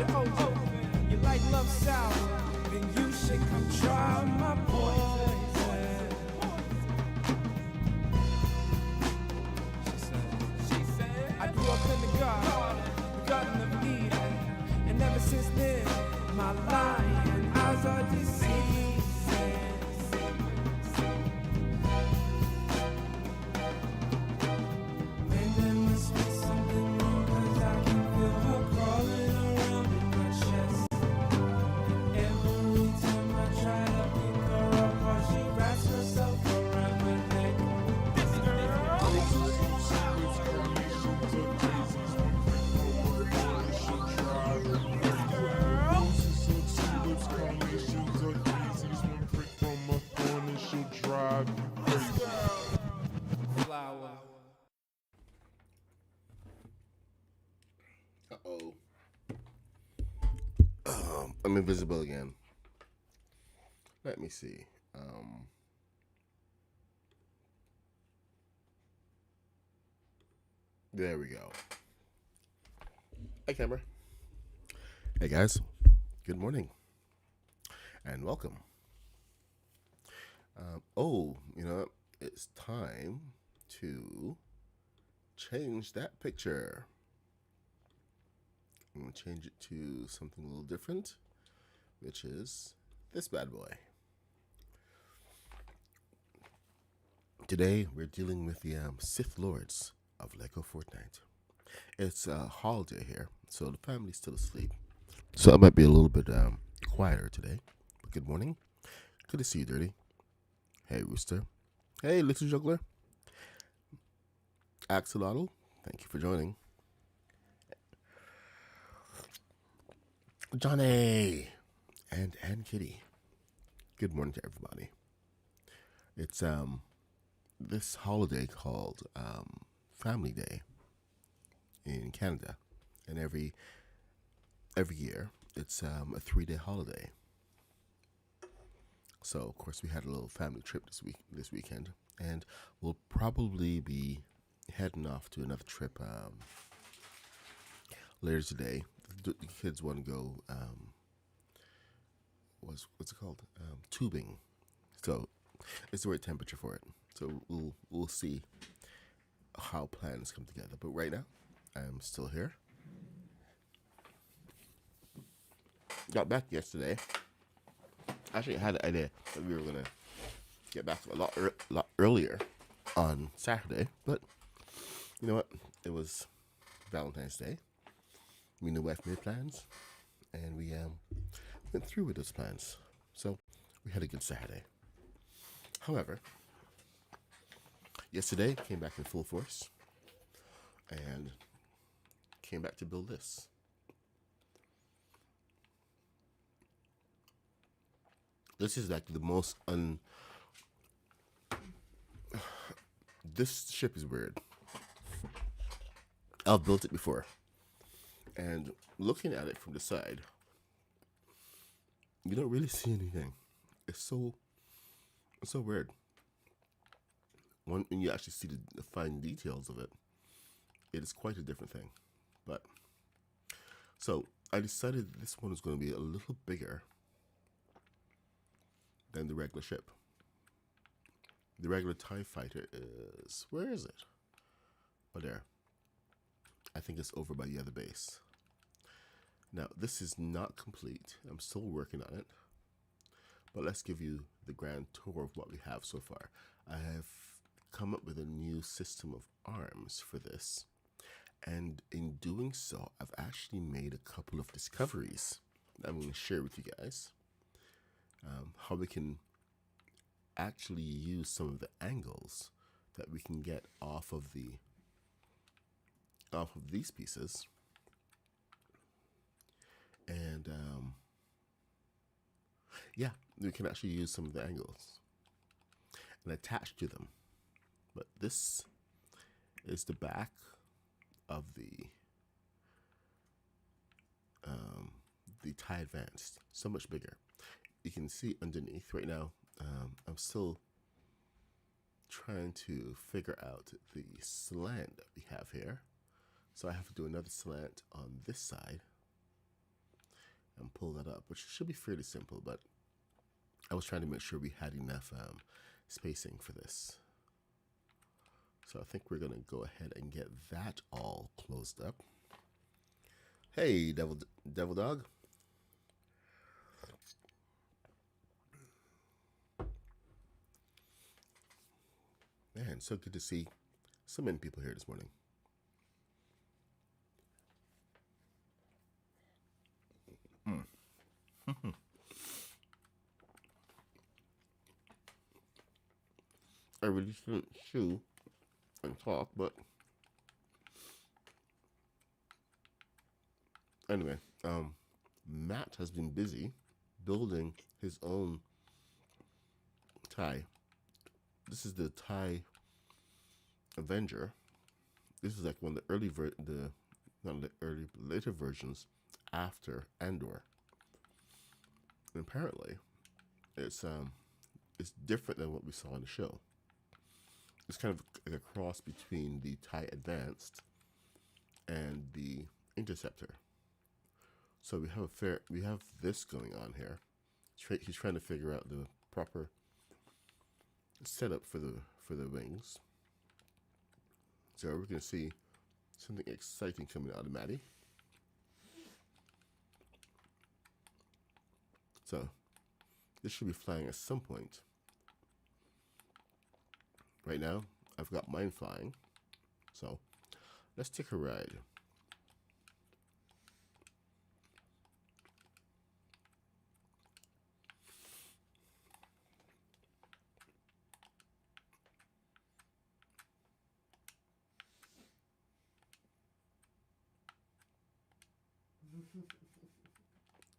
you open. You like love sour, then you should come try my poison. She said, I grew up in the Garden of Eden, and ever since then, my lying eyes are deceiving. Man, there must be something wrong, 'cause I can feel her crawling around in my chest. Every time I try to pick her up, while she wraps herself around my neck. This girl. Flower. Uh-oh. I'm invisible again. Let me see. There we go. Hi, camera. Hey, guys. Good morning. And welcome. It's time to change that picture. I'm going to change it to something a little different, which is this bad boy. Today, we're dealing with the Sith Lords of Lego Fortnite. It's a holiday here, so the family's still asleep. So it might be a little bit quieter today. But good morning. Good to see you, Dirty. Hey, Rooster. Hey, Little Juggler. Axolotl, thank you for joining. Johnny and Kitty. Good morning to everybody. It's this holiday called Family Day in Canada, and every year it's a 3-day holiday. So of course we had a little family trip this weekend, and we'll probably be heading off to another trip later today. The kids want to go what's it called, tubing. So it's the right temperature for it. So we'll see how plans come together. But right now, I'm still here. Got back yesterday. Actually, I had an idea that we were gonna get back a lot earlier on Saturday, but you know what? It was Valentine's Day. Me and the wife made plans, and we went through with those plans. So we had a good Saturday. However, yesterday came back in full force and came back to build this. This is like the most this ship is weird. I've built it before, and looking at it from the side, you don't really see anything. It's so weird. When you actually see the fine details of it, it is quite a different thing. But so I decided this one is going to be a little bigger than the regular ship. The regular TIE fighter is, where is it? Oh, there. I think it's over by the other base. Now, this is not complete. I'm still working on it. But let's give you the grand tour of what we have so far. I have come up with a new system of arms for this. And in doing so, I've actually made a couple of discoveries that I'm going to share with you guys. How we can actually use some of the angles that we can get off of these pieces, and we can actually use some of the angles and attach to them. But this is the back of the TIE Advanced, so much bigger. You can see underneath right now. I'm still trying to figure out the slant that we have here. So I have to do another slant on this side. and pull that up, which should be fairly simple, but I was trying to make sure we had enough spacing for this. So I think we're going to go ahead and get that all closed up. Hey, Devil Dog. Man, so good to see so many people here this morning. I really shouldn't chew and talk, but anyway, Matt has been busy building his own TIE. This is the TIE Avenger. This is like one of the early later versions after Andor. And apparently, it's different than what we saw in the show. It's kind of like a cross between the TIE Advanced and the Interceptor. So we have this going on here. He's trying to figure out the proper setup for the wings. So we're going to see something exciting coming out of Maddie. So this should be flying at some point. Right now, I've got mine flying. So let's take a ride.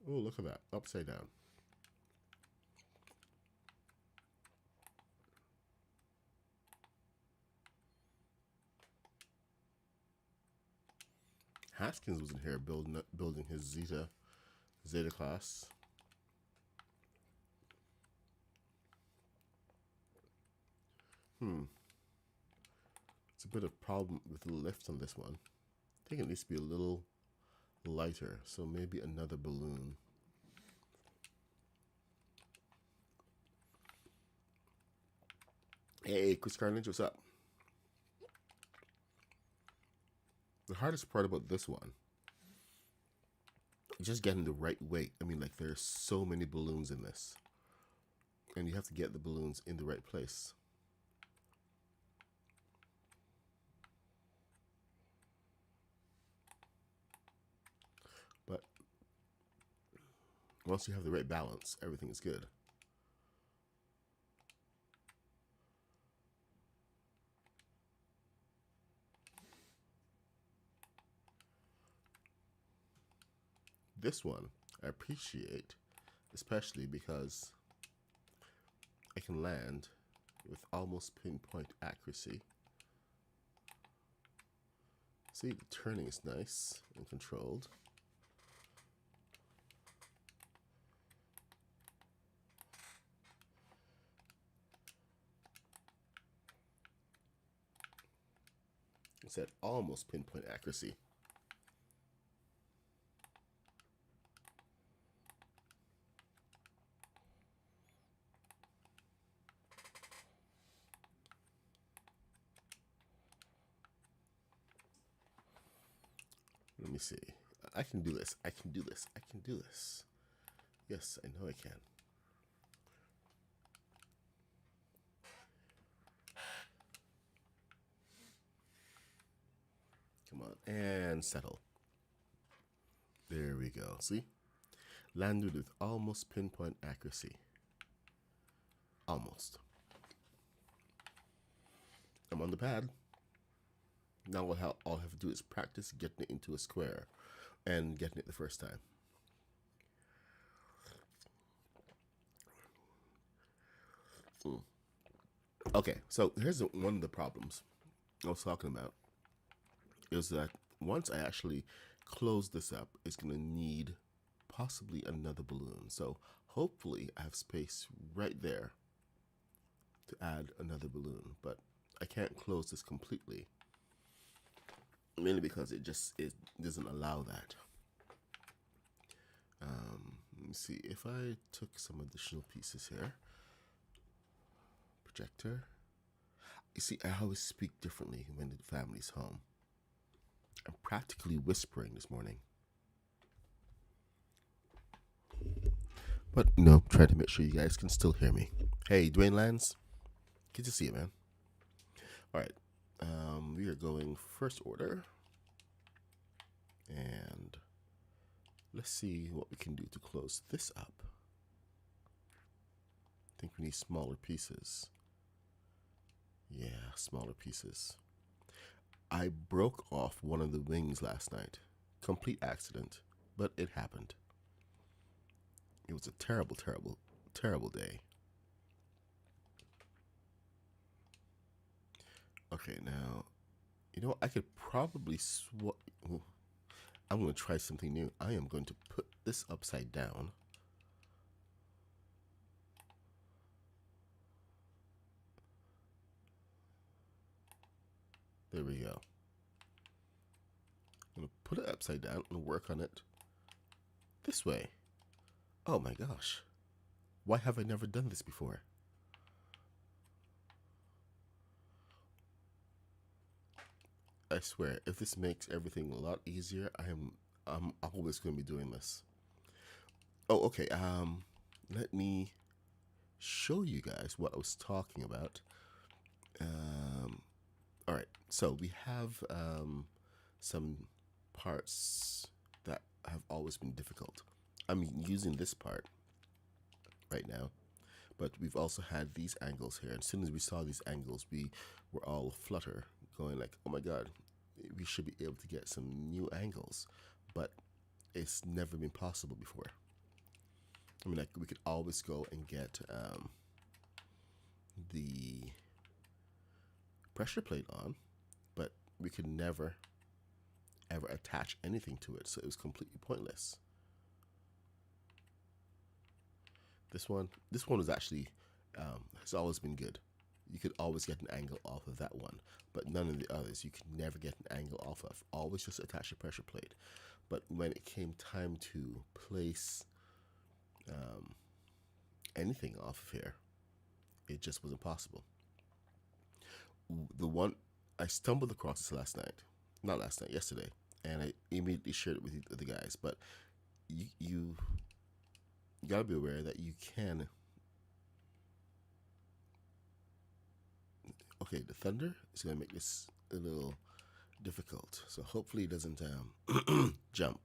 Oh, look at that. Upside down. Haskins was in here building his Zeta class. It's a bit of problem with the lift on this one. I think it needs to be a little lighter, so maybe another balloon. Hey, Chris Carnage, what's up? The hardest part about this one is just getting the right weight. I mean, like, there's so many balloons in this, and you have to get the balloons in the right place. But once you have the right balance, everything is good. This one I appreciate, especially because I can land with almost pinpoint accuracy. See, the turning is nice and controlled. It's at almost pinpoint accuracy. Let me see. I can do this. I can do this. I can do this. Yes, I know I can. Come on, and settle. There we go. See? Landed with almost pinpoint accuracy. Almost. I'm on the pad. Now all I have to do is practice getting it into a square and getting it the first time. Okay, so here's one of the problems I was talking about, is that once I actually close this up, it's going to need possibly another balloon. So hopefully I have space right there to add another balloon, but I can't close this completely, mainly because it doesn't allow that. Let me see if I took some additional pieces here. Projector. You see, I always speak differently when the family's home. I'm practically whispering this morning. But no, try to make sure you guys can still hear me. Hey, Dwayne Lands. Good to see you, man. All right. We are going first order. And let's see what we can do to close this up. I think we need smaller pieces. Yeah, smaller pieces. I broke off one of the wings last night. Complete accident, but it happened. It was a terrible, terrible, terrible day. Okay, now, you know, I could probably I'm going to try something new. I am going to put this upside down. There we go. I'm going to put it upside down and work on it this way. Oh my gosh. Why have I never done this before? I swear, if this makes everything a lot easier, I'm always going to be doing this. Oh, okay. Let me show you guys what I was talking about. All right. So we have some parts that have always been difficult. I'm using this part right now, but we've also had these angles here. As soon as we saw these angles, we were all flutter, going like, oh my God, we should be able to get some new angles, but it's never been possible before. I mean, like, we could always go and get the pressure plate on, but we could never ever attach anything to it, so it was completely pointless. This one was actually has always been good. You could always get an angle off of that one, but none of the others you could never get an angle off of. Always just attach a pressure plate. But when it came time to place anything off of here, it just wasn't possible. The one I stumbled across this yesterday, and I immediately shared it with the guys. But you gotta be aware that you can. Okay, the thunder is gonna make this a little difficult, so hopefully it doesn't jump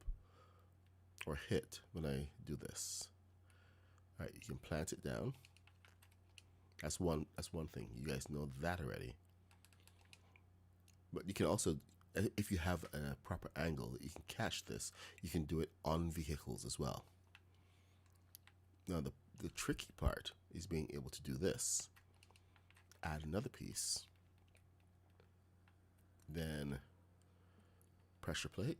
or hit when I do this. All right, you can plant it down. That's one thing. You guys know that already. But you can also, if you have a proper angle that you can catch this, you can do it on vehicles as well. Now the tricky part is being able to do this. Add another piece, then pressure plate,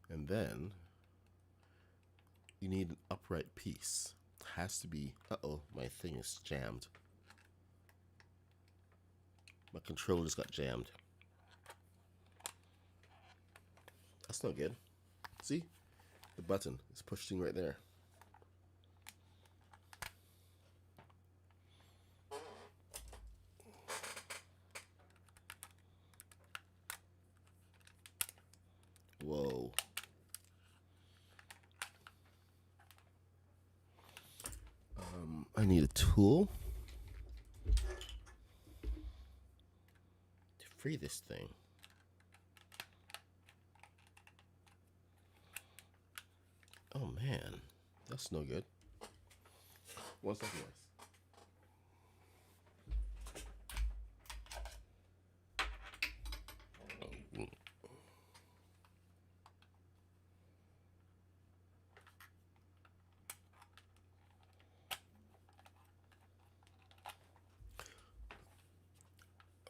and then you need an upright piece. Has to be, uh-oh, my thing is jammed. My controller just got jammed. That's not good. See? The button is pushing right there. Whoa. I need a tool to free this thing. Oh man, that's no good. 1 second, guys.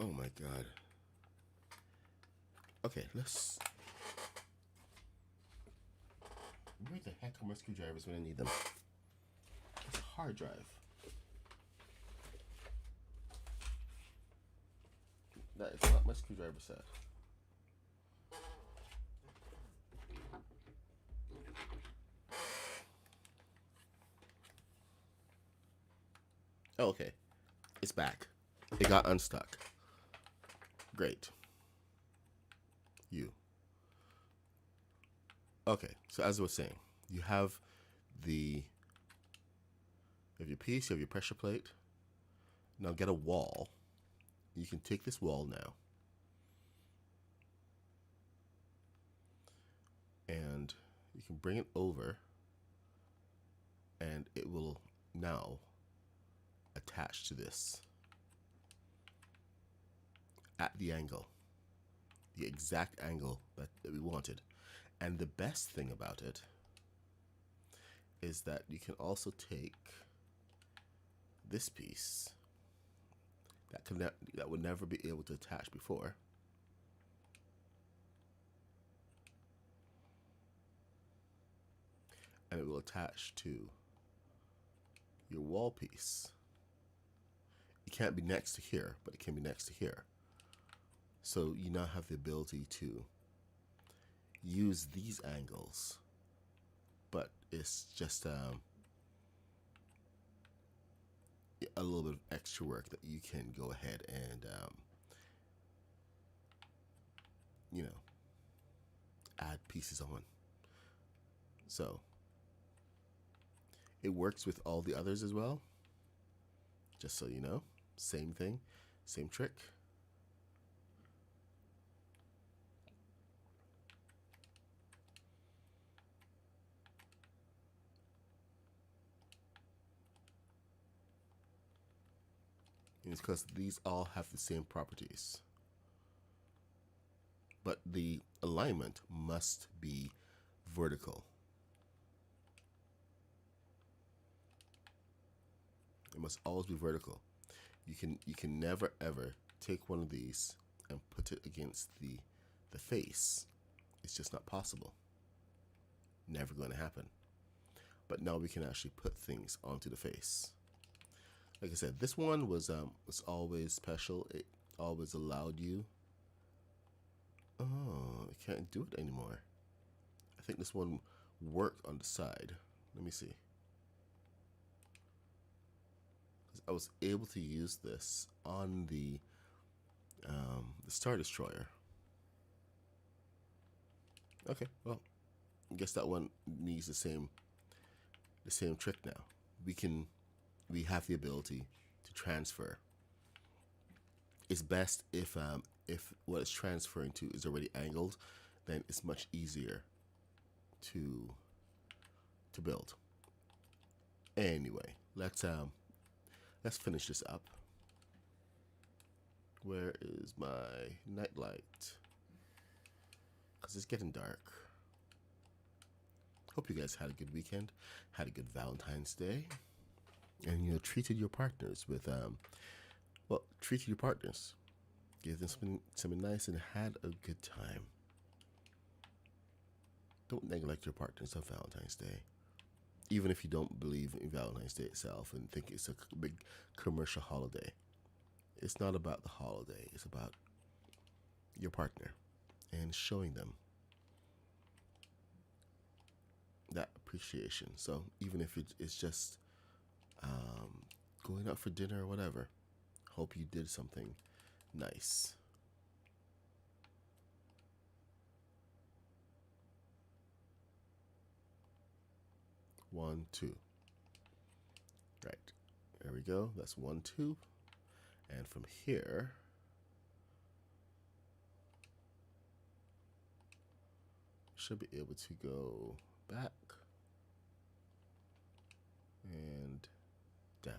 Oh my God. Okay, let's. Where the heck are my screwdrivers when I need them? It's a hard drive. That is not my screwdriver set. back. It got unstuck. Great. You. Okay, so as I was saying, you have your piece, you have your pressure plate. Now get a wall. You can take this wall now. And you can bring it over, and it will now attach to this at the angle, the exact angle that we wanted. And the best thing about it is that you can also take this piece that would never be able to attach before, and it will attach to your wall piece. It can't be next to here, but it can be next to here. So you now have the ability to use these angles, but it's just a little bit of extra work that you can go ahead and add pieces on. So it works with all the others as well, just so you know. Same thing, same trick. And it's because these all have the same properties, but the alignment must be vertical. It must always be vertical. You can never ever take one of these and put it against the face. It's just not possible. Never going to happen. But now we can actually put things onto the face. Like I said, this one was always special. It always allowed you. Oh, I can't do it anymore. I think this one worked on the side. Let me see. I was able to use this on the Star Destroyer. Okay, well, I guess that one needs the same trick now. We have the ability to transfer. It's best if what it's transferring to is already angled, then it's much easier to build. Anyway, let's finish this up. Where is my nightlight? Because it's getting dark. Hope you guys had a good weekend, had a good Valentine's Day, and treated your partners with treated your partners, gave them something nice, and had a good time. Don't neglect your partners on Valentine's Day, even if you don't believe in Valentine's Day itself and think it's a big commercial holiday. It's not about the holiday. It's about your partner and showing them that appreciation. So even if it's just going out for dinner or whatever, hope you did something nice. One, two. Right. There we go. That's 1, 2. And from here, should be able to go back and down.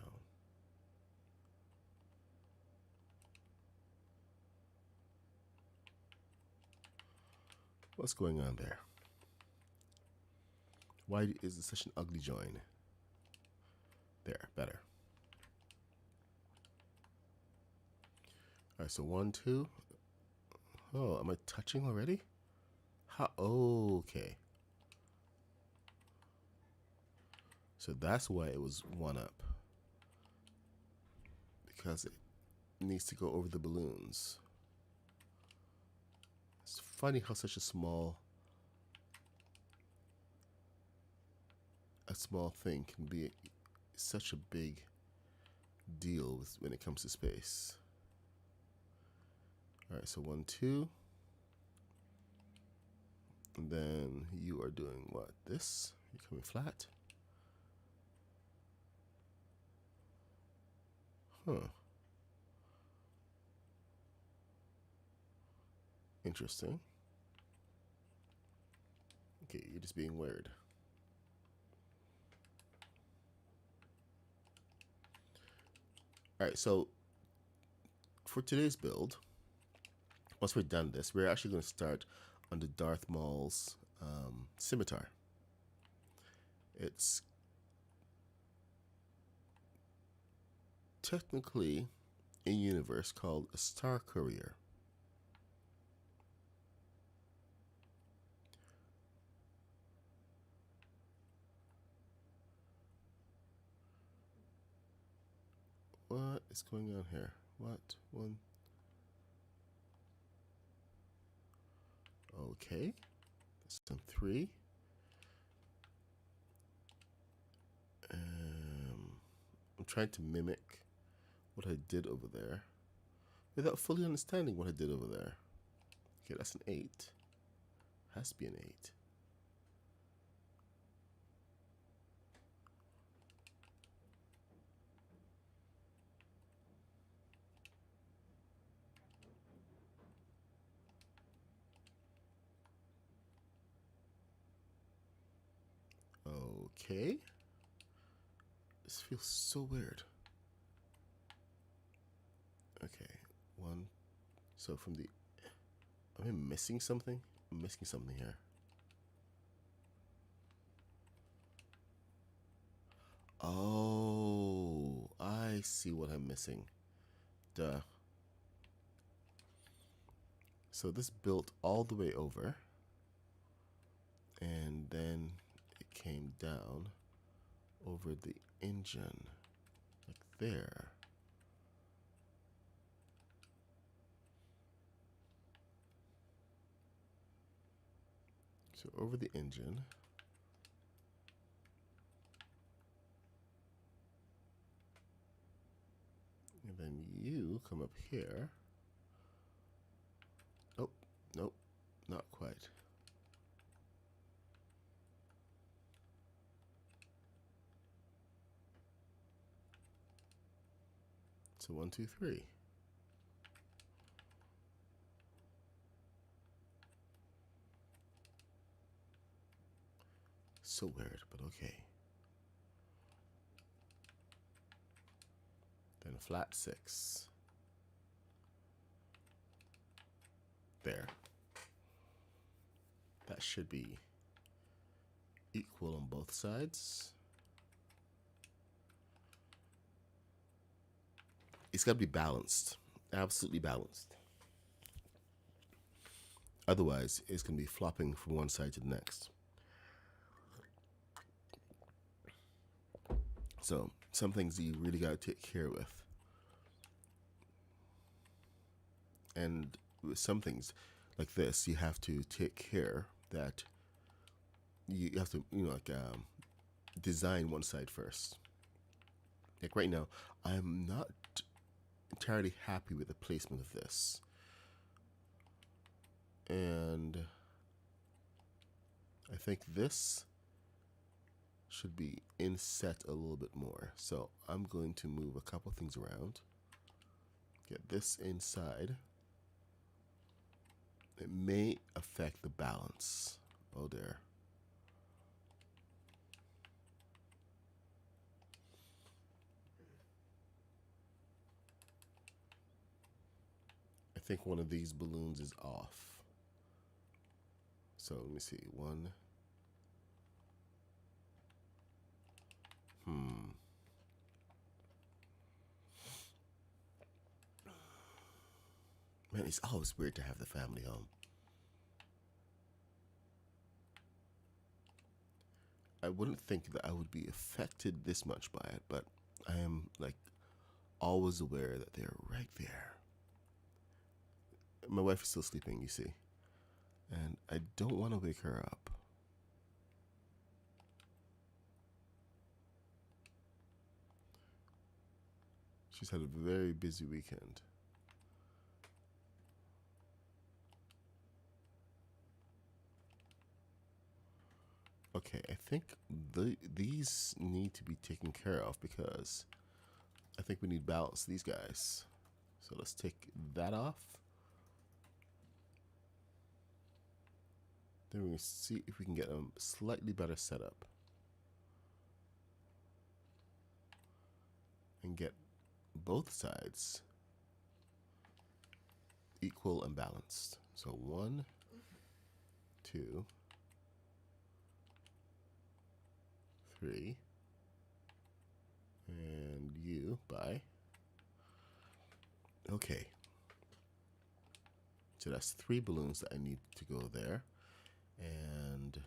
What's going on there? Why is it such an ugly join? There, better. All right, so 1, 2. Oh, am I touching already? How? Oh, okay. So that's why it was 1 up. Because it needs to go over the balloons. It's funny how such a small thing can be such a big deal with when it comes to space. All right, so 1, 2. And then you are doing what? This? You're coming flat? Huh. Interesting. Okay, you're just being weird. All right, so for today's build, once we're done this, we're actually going to start on the Darth Maul's scimitar. It's technically in universe called a Star Courier. What is going on here? What? One. Okay. Some 3. I'm trying to mimic what I did over there without fully understanding what I did over there. Okay, that's an 8. Has to be an 8. Okay. This feels so weird. Okay, 1. So from the... Am I missing something? I'm missing something here. Oh, I see what I'm missing. Duh. So this built all the way over. And then it came down over the engine. Like there. So over the engine. And then you come up here. Nope, nope, not quite. So 1, 2, 3. So weird, but okay. Then a flat 6. There. That should be equal on both sides. It's got to be balanced. Absolutely balanced. Otherwise, it's going to be flopping from one side to the next. So, some things you really got to take care with. And with some things like this, you have to take care that you have to, design one side first. Like right now, I'm not entirely happy with the placement of this. And I think this should be inset a little bit more. So I'm going to move a couple things around. Get this inside. It may affect the balance. Oh, there. I think one of these balloons is off. So let me see. 1. Man, it's always weird to have the family home. I wouldn't think that I would be affected this much by it, but I am like always aware that they're right there. My wife is still sleeping, you see, and I don't want to wake her up. She's had a very busy weekend. Okay, I think these need to be taken care of because I think we need balance these guys. So let's take that off. Then we're going to see if we can get a slightly better setup. And get both sides equal and balanced. So 1, 2, 3. And you, bye. Okay. So that's 3 balloons that I need to go there. And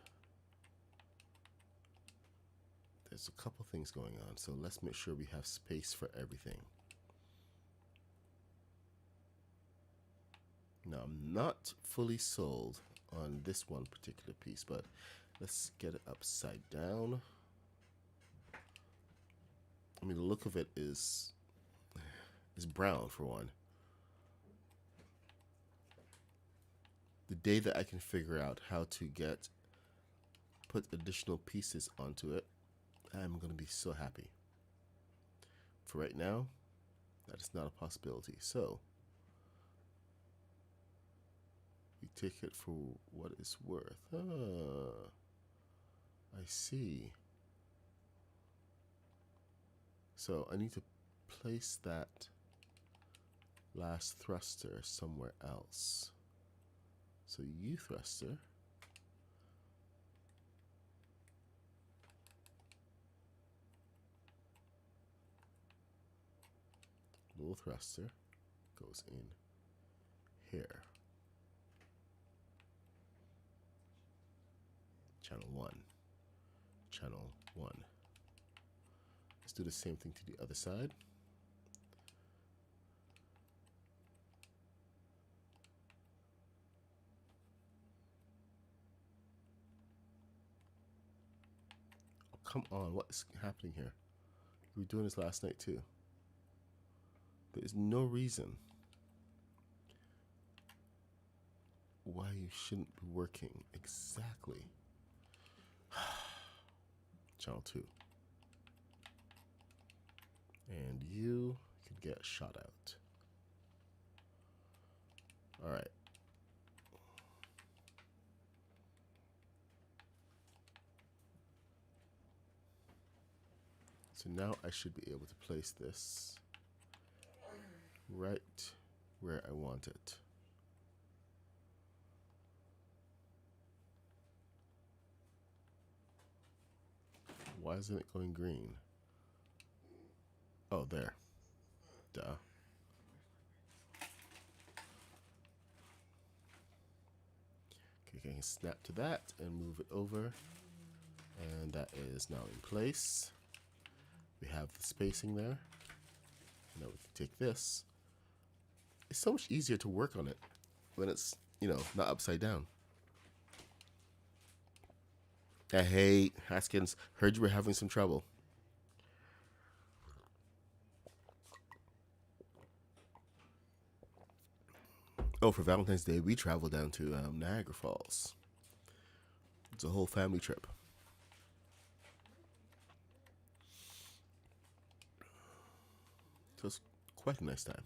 there's a couple things going on. So let's make sure we have space for everything. Now, I'm not fully sold on this one particular piece, but let's get it upside down. I mean, the look of it is brown for one. The day that I can figure out how to put additional pieces onto it, I'm going to be so happy. For right now, that is not a possibility. So, we take it for what it's worth. Ah, I see. So, I need to place that last thruster somewhere else. So, you thruster. Little thruster goes in here. Channel 1. Channel 1. Let's do the same thing to the other side. Oh, come on, what is happening here? We were doing this last night too. There is no reason why you shouldn't be working exactly. Channel 2. And you could get shot out. Alright. So now I should be able to place this right where I want it. Why isn't it going green? Oh, there. Duh. Okay, I can snap to that and move it over. And that is now in place. We have the spacing there. Now we can take this. It's so much easier to work on it when it's, not upside down. Hey, Haskins, heard you were having some trouble. Oh, for Valentine's Day, we traveled down to Niagara Falls. It's a whole family trip. So it's quite a nice time.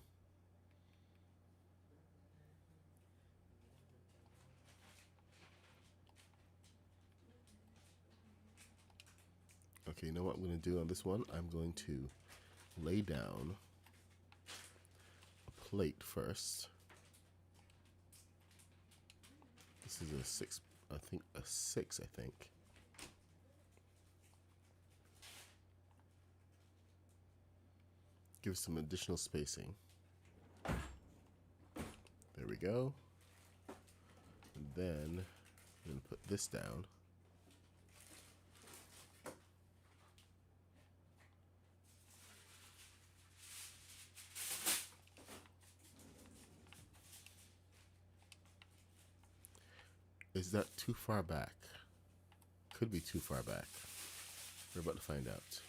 Okay, you know what I'm going to do on this one? I'm going to lay down a plate first. This is a 6, I think a 6, I think. Give some additional spacing. There we go. And then I'm going to put this down. Is that too far back? Could be too far back. We're about to find out.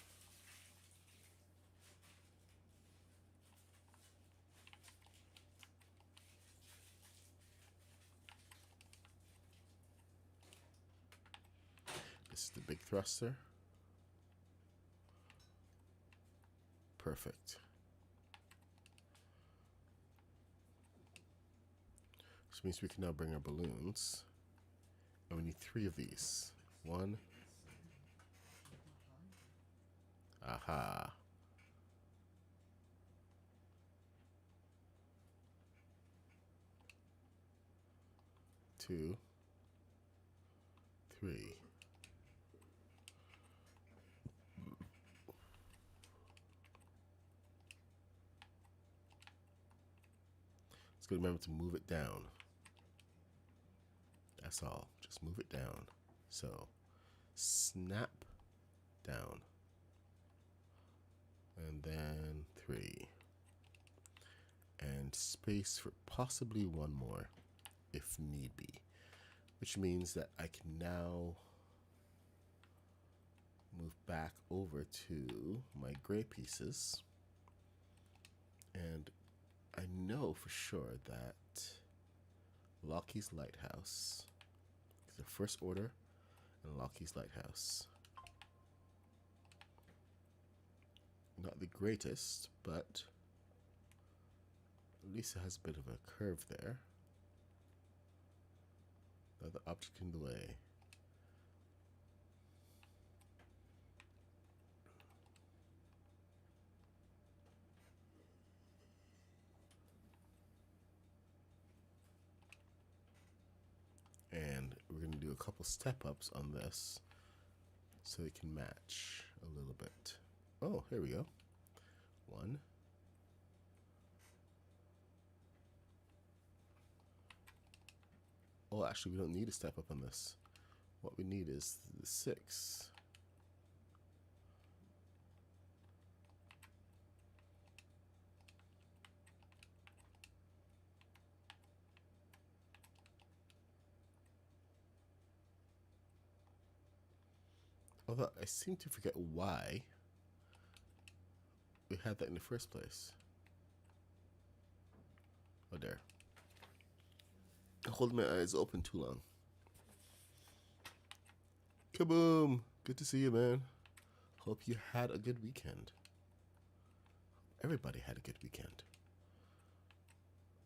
thruster. Perfect. Which means we can now bring our balloons. And we need 3 of these. 1. Aha. 2. 3. Let's go remember to move it down. That's all. Just move it down. So, snap down. And then 3. And space for possibly 1 more, if need be. Which means that I can now move back over to my gray pieces. And I know for sure that Lockheed's Lighthouse is the first order, and Lockheed's Lighthouse. Not the greatest, but at least it has a bit of a curve there. Another object in the way. And we're going to do a couple step ups on this so it can match a little bit. Oh, here we go. 1. Oh, actually, we don't need a step up on this. What we need is the 6. Although I seem to forget why we had that in the first place. Oh, there. Holding my eyes open too long. Kaboom! Good to see you, man. Hope you had a good weekend. Everybody had a good weekend.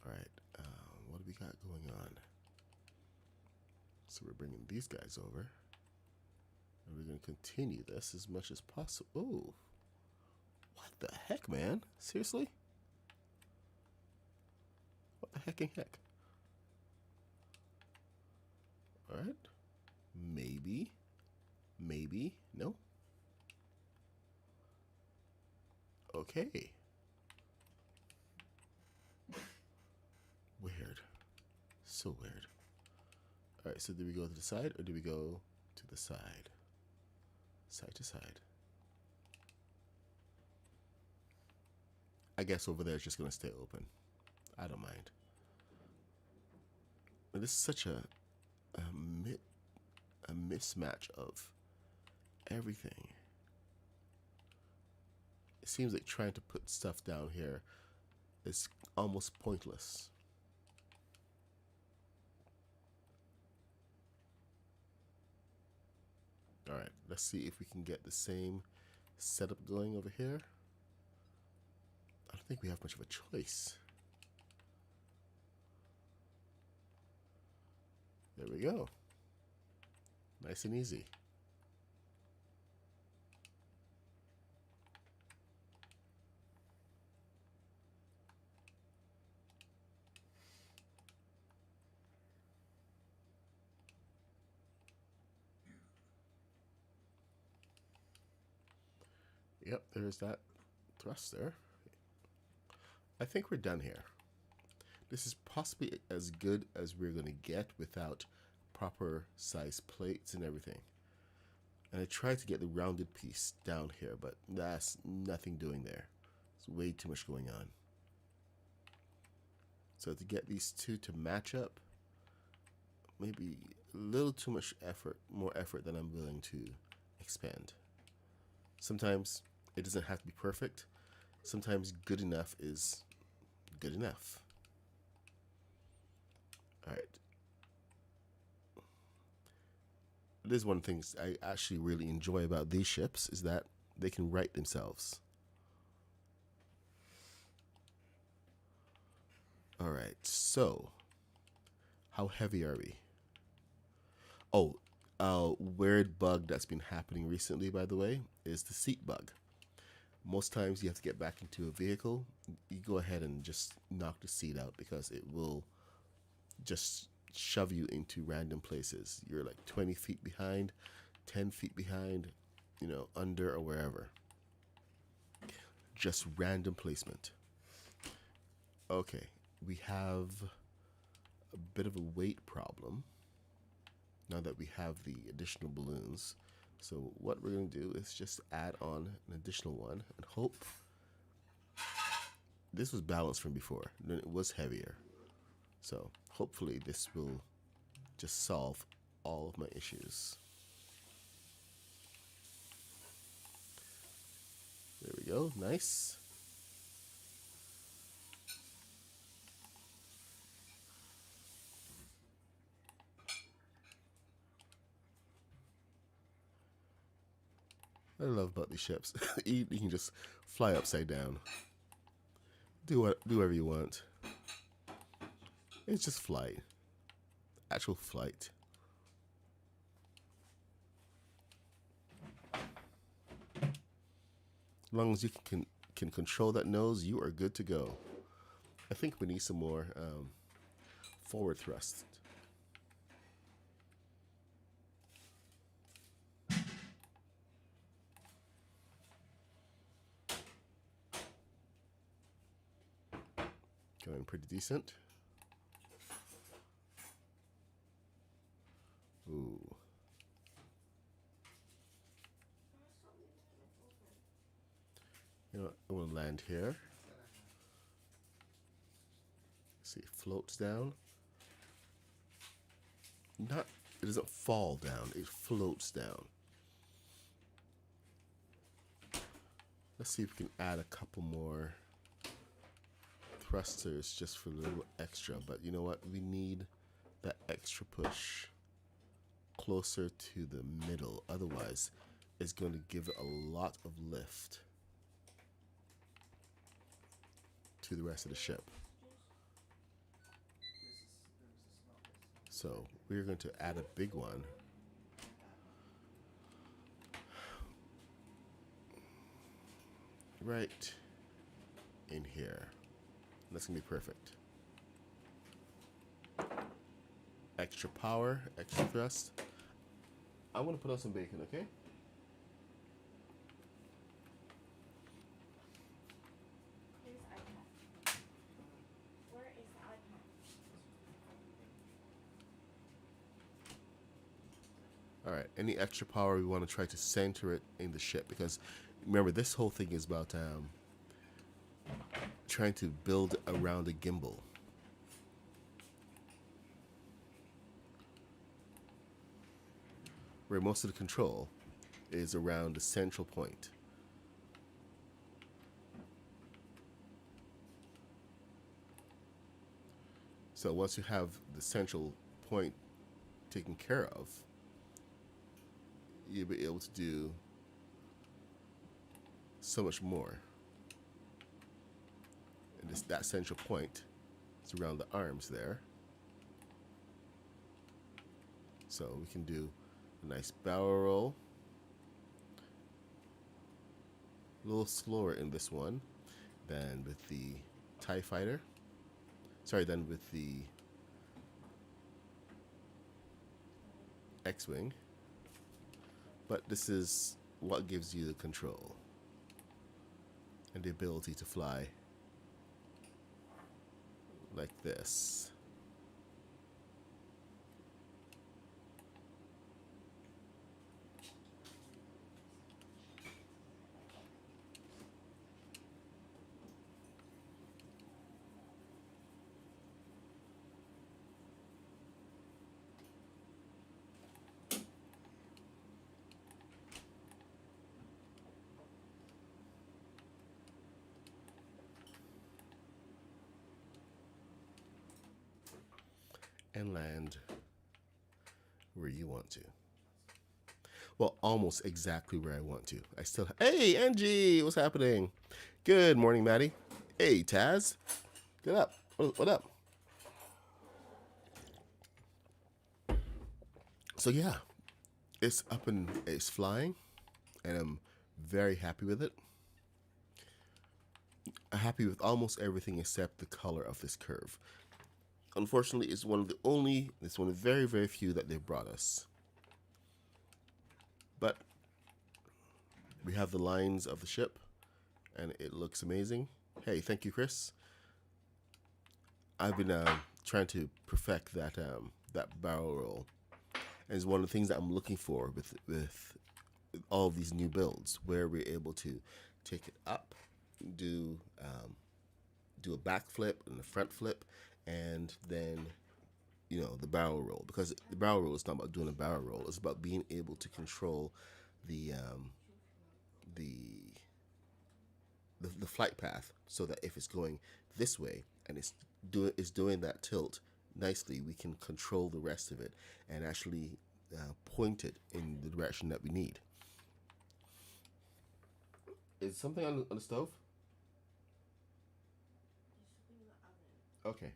Alright, what do we got going on? So we're bringing these guys over. And we're going to continue this as much as possible. Oh, what the heck, man? Seriously? What the hecking heck? Alright. Maybe. Maybe. No. Okay. Weird. So weird. Alright, so do we go to the side or do we go to the side? Side to side. I guess over there it's just going to stay open. I don't mind. But this is such a mismatch of everything. It seems like trying to put stuff down here is almost pointless. Alright, let's see if we can get the same setup going over here. I don't think we have much of a choice. There we go. Nice and easy. Yep, there's that thruster. I think we're done here. This is possibly as good as we're going to get without proper size plates and everything. And I tried to get the rounded piece down here, but that's nothing doing there. There's way too much going on. So to get these two to match up, maybe a little too much effort, more effort than I'm willing to expend. Sometimes it doesn't have to be perfect. Sometimes good enough is good enough. All right. This is one of the things I actually really enjoy about these ships is that they can right themselves. All right, so how heavy are we? Oh, a weird bug that's been happening recently, by the way, is the seat bug. Most times you have to get back into a vehicle, you go ahead and just knock the seat out because it will just shove you into random places. You're like 20 feet behind, 10 feet behind, you know, under or wherever. Just random placement. Okay, we have a bit of a weight problem now that we have the additional balloons. So what we're going to do is just add on an additional one and hope. This was balanced from before, then it was heavier. So hopefully this will just solve all of my issues. There we go, nice. I love about these ships. You can just fly upside down. Do whatever you want. It's just flight. Actual flight. As long as you can control that nose, you are good to go. I think we need some more forward thrust. Going pretty decent. Ooh. You know what? I'm gonna land here. See, it floats down. It doesn't fall down, it floats down. Let's see if we can add a couple more thrusters just for a little extra. But you know what? We need that extra push closer to the middle. Otherwise, it's going to give it a lot of lift to the rest of the ship. So we're going to add a big one. Right in here. That's gonna be perfect. Extra power, extra thrust. I want to put on some bacon, okay? Where's the iPad? Where is the iPad? All right. Any extra power, we want to try to center it in the ship because remember, this whole thing is about trying to build around a gimbal. Where most of the control is around the central point. So once you have the central point taken care of, you'll be able to do so much more. And that central point is around the arms there. So we can do a nice barrel roll. A little slower in this one than with the TIE fighter. Sorry, than with the X-Wing. But this is what gives you the control and the ability to fly like this. And land where you want to. Well, almost exactly where I want to. I still. Hey, Angie, what's happening? Good morning, Maddie. Hey, Taz. Get up. What up? So yeah, it's up and it's flying, and I'm very happy with it. I'm happy with almost everything except the color of this curve. Unfortunately, it's one of the very, very few that they've brought us. But we have the lines of the ship, and it looks amazing. Hey, thank you, Chris. I've been trying to perfect that barrel roll, and it's one of the things that I'm looking for with all of these new builds, where we're able to take it up, do a back flip and a front flip, and then the barrel roll. Because the barrel roll is not about doing a barrel roll; it's about being able to control the flight path, so that if it's going this way and it's doing that tilt nicely, we can control the rest of it and actually point it in the direction that we need. Is something on the stove? Okay.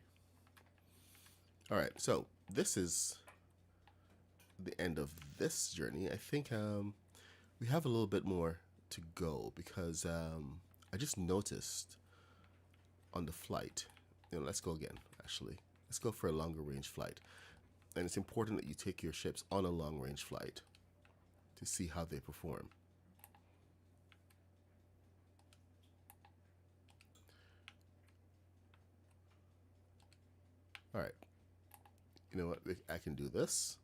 All right. So this is the end of this journey. I think we have a little bit more to go, because I just noticed on the flight. Let's go again. Actually, let's go for a longer range flight. And it's important that you take your ships on a long range flight to see how they perform. All right. You know what? I can do this.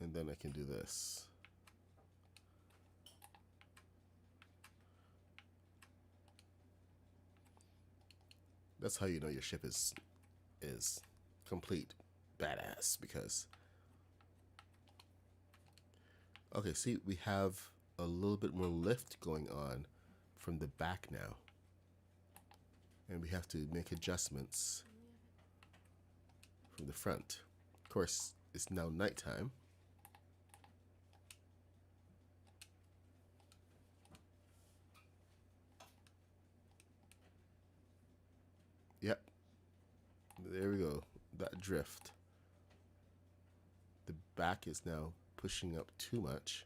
And then I can do this. That's how you know your ship is complete badass, because okay, see, we have a little bit more lift going on from the back now, and we have to make adjustments from the front. Of course, it's now nighttime. Yep. There we go. That drift. The back is now pushing up too much.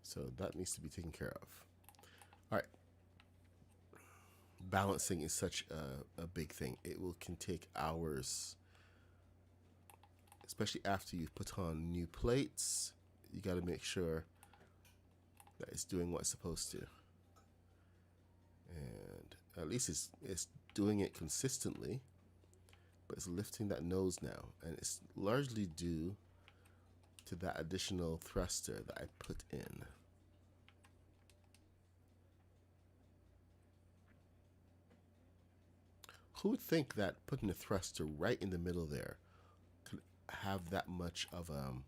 So that needs to be taken care of. All right. Balancing is such a big thing. Can take hours, especially after you've put on new plates. You got to make sure that it's doing what it's supposed to, and at least it's doing it consistently. But it's lifting that nose now, and it's largely due to that additional thruster that I put in. Who would think that putting a thruster right in the middle there could have that much of an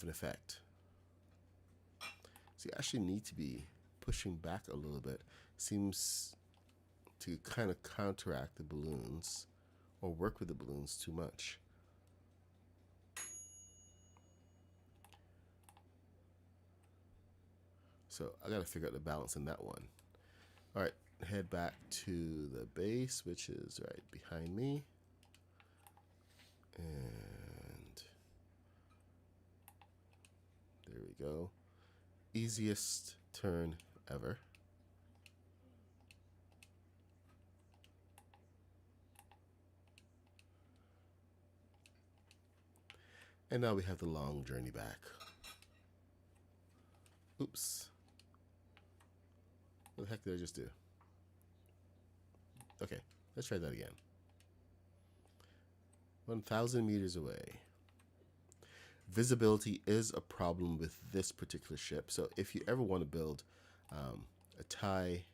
effect? So you actually need to be pushing back a little bit. Seems to kind of counteract the balloons, or work with the balloons too much. So I got to figure out the balance in that one. All right, head back to the base, which is right behind me. And there we go. Easiest turn ever. And now we have the long journey back. Oops. What the heck did I just do? Okay, let's try that again. 1,000 meters away. Visibility is a problem with this particular ship. So if you ever want to build a TIE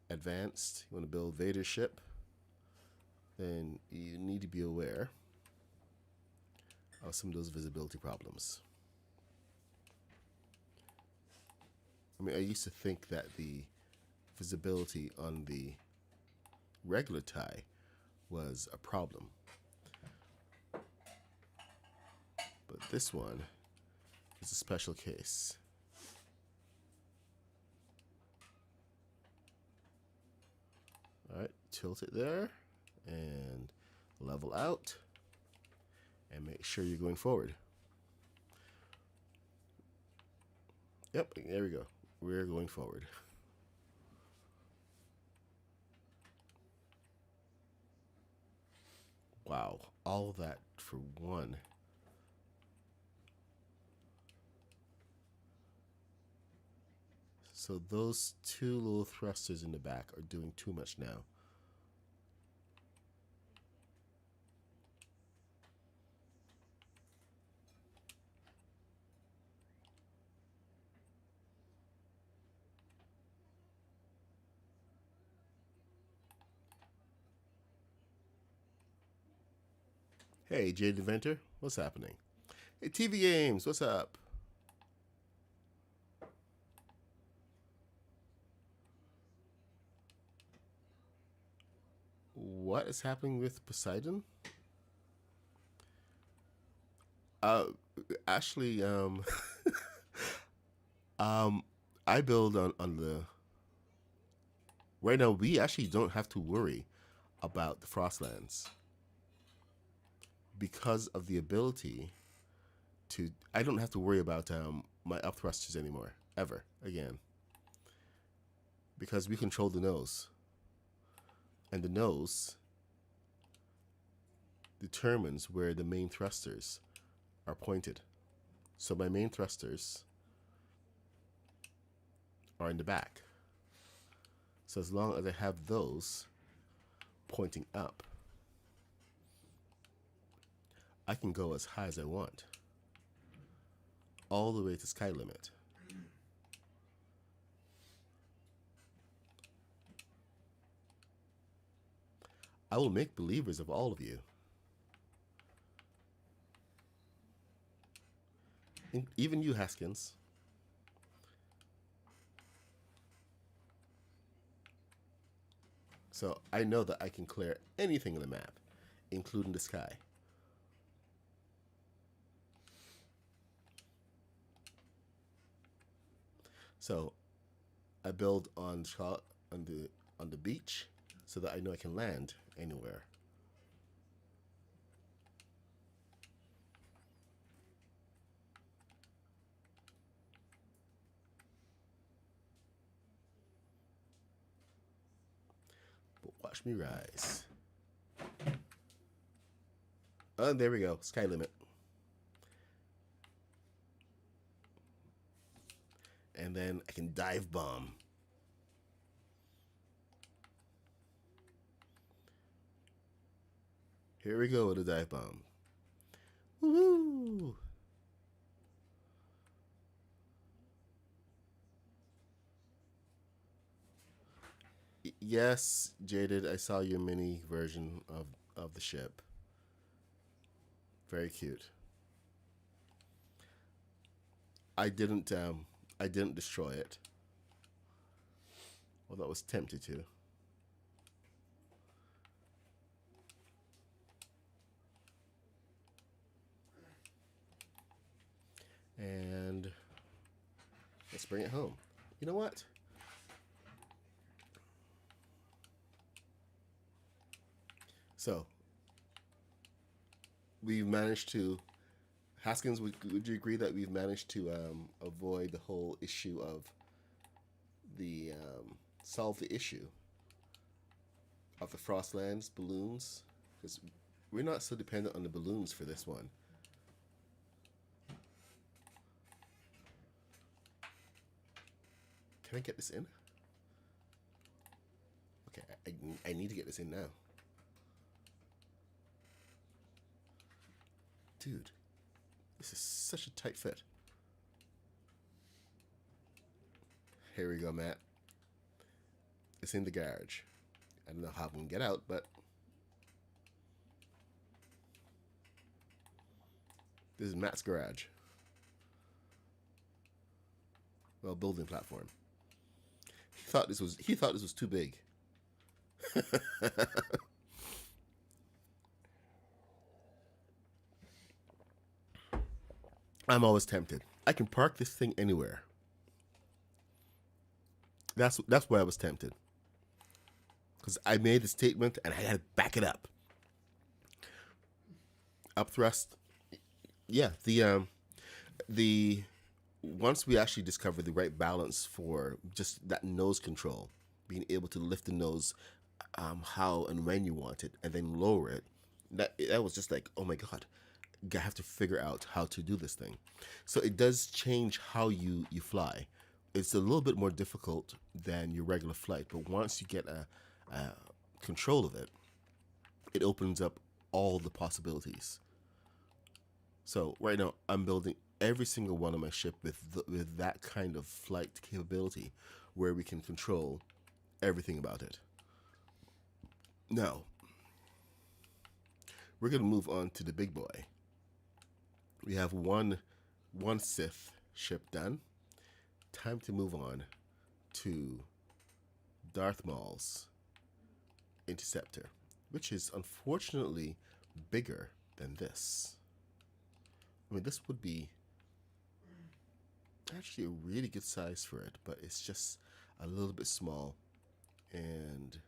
Advanced, you want to build Vader ship, then you need to be aware of some of those visibility problems. I mean, I used to think that the visibility on the regular tie was a problem. But this one is a special case. Alright, tilt it there and level out and make sure you're going forward. Yep, there we go. We're going forward. Wow, all that for one. So those two little thrusters in the back are doing too much now. Hey, Jade Inventor, what's happening? Hey, TV Games, what's up? What is happening with Poseidon? Uh, actually, I build on the. Right now, we actually don't have to worry about the Frostlands because of the ability to. I don't have to worry about my up thrusters anymore, ever again, because we control the nose, and the nose determines where the main thrusters are pointed. So my main thrusters are in the back. So as long as I have those pointing up, I can go as high as I want, all the way to sky limit. I will make believers of all of you. Even you, Haskins. So I know that I can clear anything in the map, including the sky. So I build on the beach so that I know I can land anywhere. But watch me rise. Oh, there we go. Sky limit. And then I can dive bomb. Here we go with a dive bomb. Woohoo! Yes, Jaded, I saw your mini version of the ship. Very cute. I didn't destroy it. Although I was tempted to. And let's bring it home. You know what? So we've managed to, Haskins, would you agree that we've managed to avoid the whole issue of solve the issue of the Frostlands balloons? Because we're not so dependent on the balloons for this one. Can I get this in? Okay, I need to get this in now. Dude, this is such a tight fit. Here we go, Matt. It's in the garage. I don't know how I'm going to get out, but this is Matt's garage. well, building platform. He thought this was too big. I'm always tempted. I can park this thing anywhere. That's why I was tempted. Because I made a statement and I had to back it up. Up thrust. Yeah, the once we actually discover the right balance for just that nose control, being able to lift the nose how and when you want it and then lower it, that was just like, oh my god, I have to figure out how to do this thing. So it does change how you fly. It's a little bit more difficult than your regular flight, but once you get a control of it, it opens up all the possibilities. So right now I'm building every single one of my ship with that kind of flight capability where we can control everything about it. Now, we're going to move on to the big boy. We have one Sith ship done. Time to move on to Darth Maul's Interceptor, which is unfortunately bigger than this. I mean, this would be actually a really good size for it, but it's just a little bit small and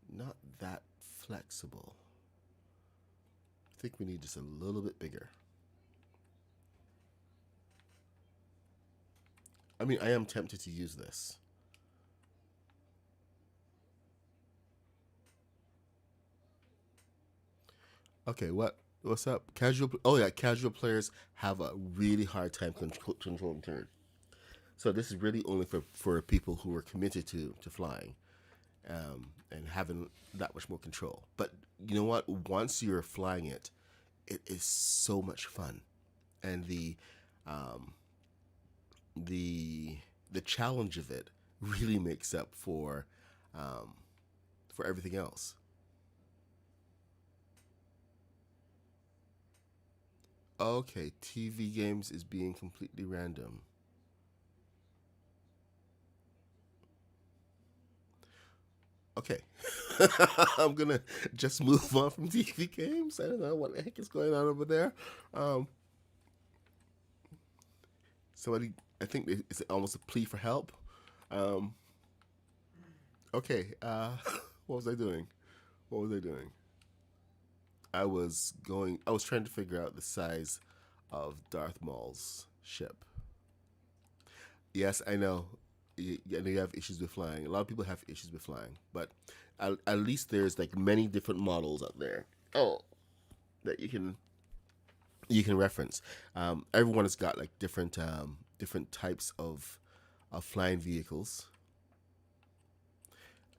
not that flexible. I think we need just a little bit bigger. I mean, I am tempted to use this. Okay, what's up? Casual. Oh yeah, casual players have a really hard time controlling turn. So this is really only for people who are committed to flying, and having that much more control. But you know what? Once you're flying it, it is so much fun, and the challenge of it really makes up for everything else. Okay, TV games is being completely random. Okay. I'm gonna just move on from TV games. I don't know what the heck is going on over there. Somebody, I think it's almost a plea for help. Okay, what was I doing? What was I doing? I was trying to figure out the size of Darth Maul's ship. Yes, I know. You have issues with flying. A lot of people have issues with flying, but at least there's like many different models out there. Oh, that you can reference. Everyone has got like different types of flying vehicles,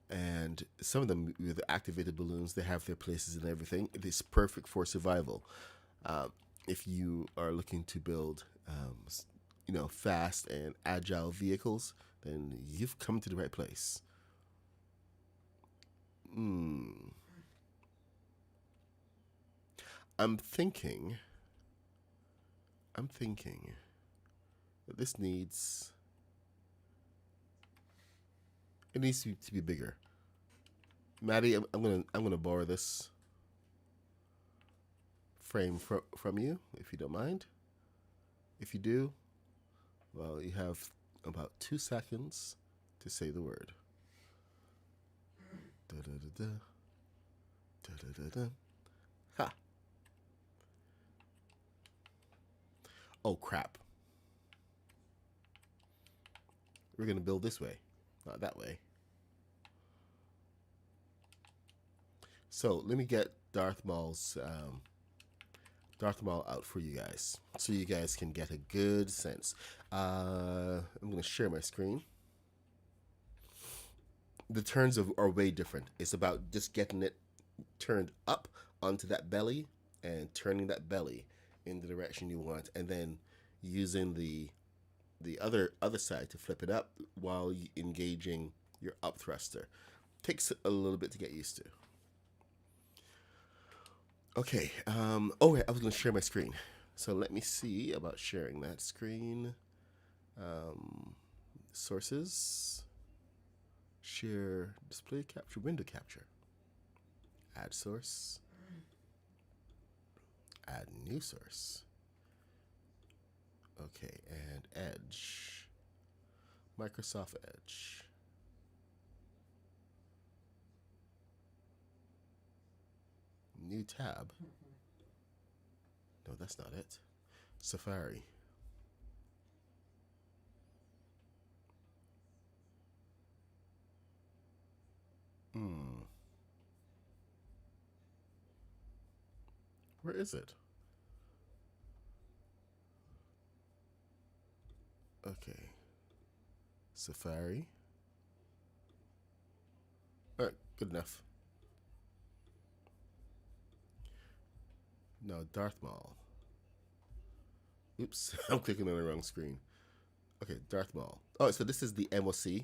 and some of them with activated balloons, they have their places and everything. It's perfect for survival. If you are looking to build, fast and agile vehicles, then you've come to the right place. I'm thinking that this needs to be bigger. Maddie, I'm gonna borrow this frame from you, if you don't mind. If you do, well, you have about 2 seconds to say the word. Da da da da. Da da da da. Ha. Oh crap. We're gonna build this way, not that way. So let me get Darth Maul out for you guys, so you guys can get a good sense. I'm gonna share my screen. The turns are way different. It's about just getting it turned up onto that belly and turning that belly in the direction you want, and then using the other side to flip it up while engaging your up thruster. Takes a little bit to get used to. Okay. Oh, wait, I was going to share my screen. So let me see about sharing that screen. Sources, share, display capture, window capture, add source, add new source. Okay, and Edge, Microsoft Edge. New tab. No, that's not it. Safari. Where is it? Okay. Safari. Alright, good enough. No, Darth Maul. Oops, I'm clicking on the wrong screen. Okay, Darth Maul. Oh, so this is the MOC.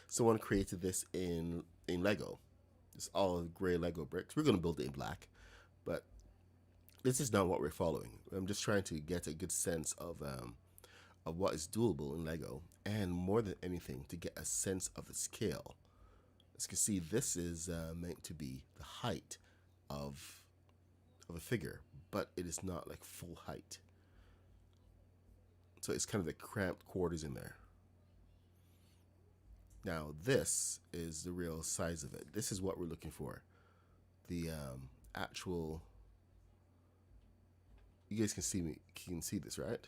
Someone created this in Lego. It's all gray Lego bricks. We're going to build it in black, but this is not what we're following. I'm just trying to get a good sense of what is doable in Lego, and more than anything, to get a sense of the scale. As you can see, this is meant to be the height of a figure, but it is not like full height. So it's kind of the cramped quarters in there. Now this is the real size of it. This is what we're looking for. The actual. You guys can see me. You can see this, right?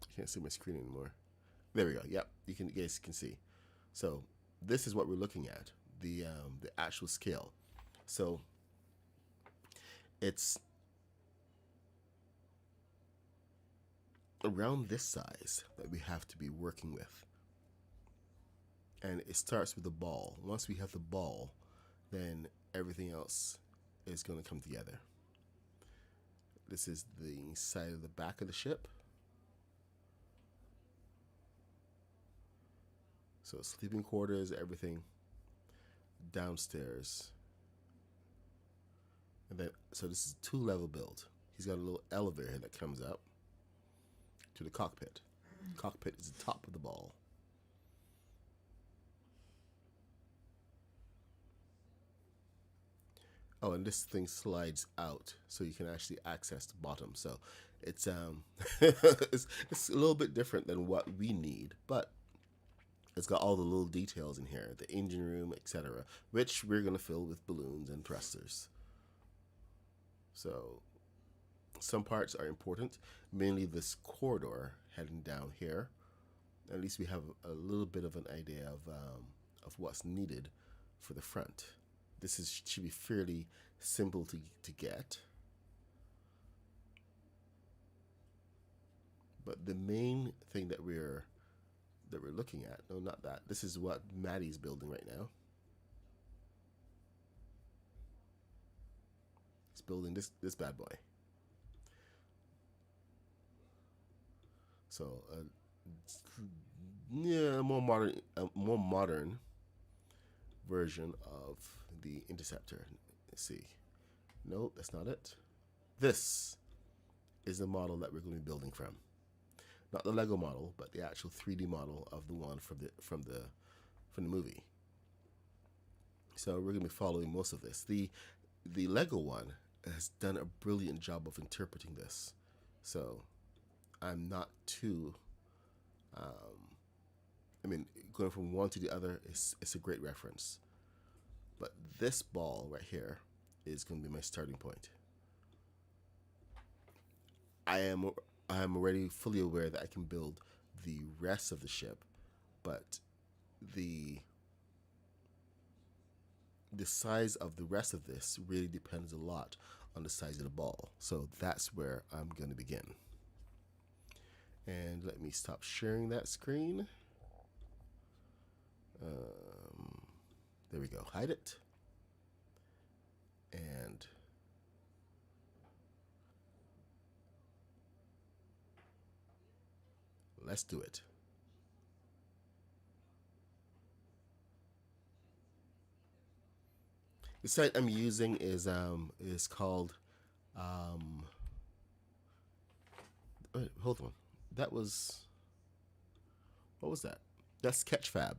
I can't see my screen anymore. There we go. Yep, you guys can see. So this is what we're looking at. The actual scale. So it's around this size that we have to be working with. And it starts with the ball. Once we have the ball, then everything else is going to come together. This is the side of the back of the ship. So sleeping quarters, everything downstairs. And then, so this is a 2-level build. He's got a little elevator that comes up to the cockpit. Cockpit is the top of the ball. Oh, and this thing slides out, so you can actually access the bottom. So it's it's a little bit different than what we need, but it's got all the little details in here, the engine room, etc., which we're gonna fill with balloons and thrusters. So some parts are important, mainly this corridor heading down here. At least we have a little bit of an idea of what's needed for the front. This should be fairly simple to get. But the main thing that we're looking at, no, not that. This is what Maddie's building right now. It's building this bad boy. So yeah, a more modern version of the Interceptor. Let's see. No, that's not it. This is the model that we're going to be building from. Not the Lego model, but the actual 3D model of the one from the movie. So we're going to be following most of this. The Lego one has done a brilliant job of interpreting this. So I'm not too I mean, going from one to the other is a great reference. But this ball right here is going to be my starting point. I am already fully aware that I can build the rest of the ship, but the size of the rest of this really depends a lot on the size of the ball. So that's where I'm going to begin. And let me stop sharing that screen. There we go. Hide it. And let's do it. The site I'm using is called wait, hold on. that was, what was that? That's Sketchfab.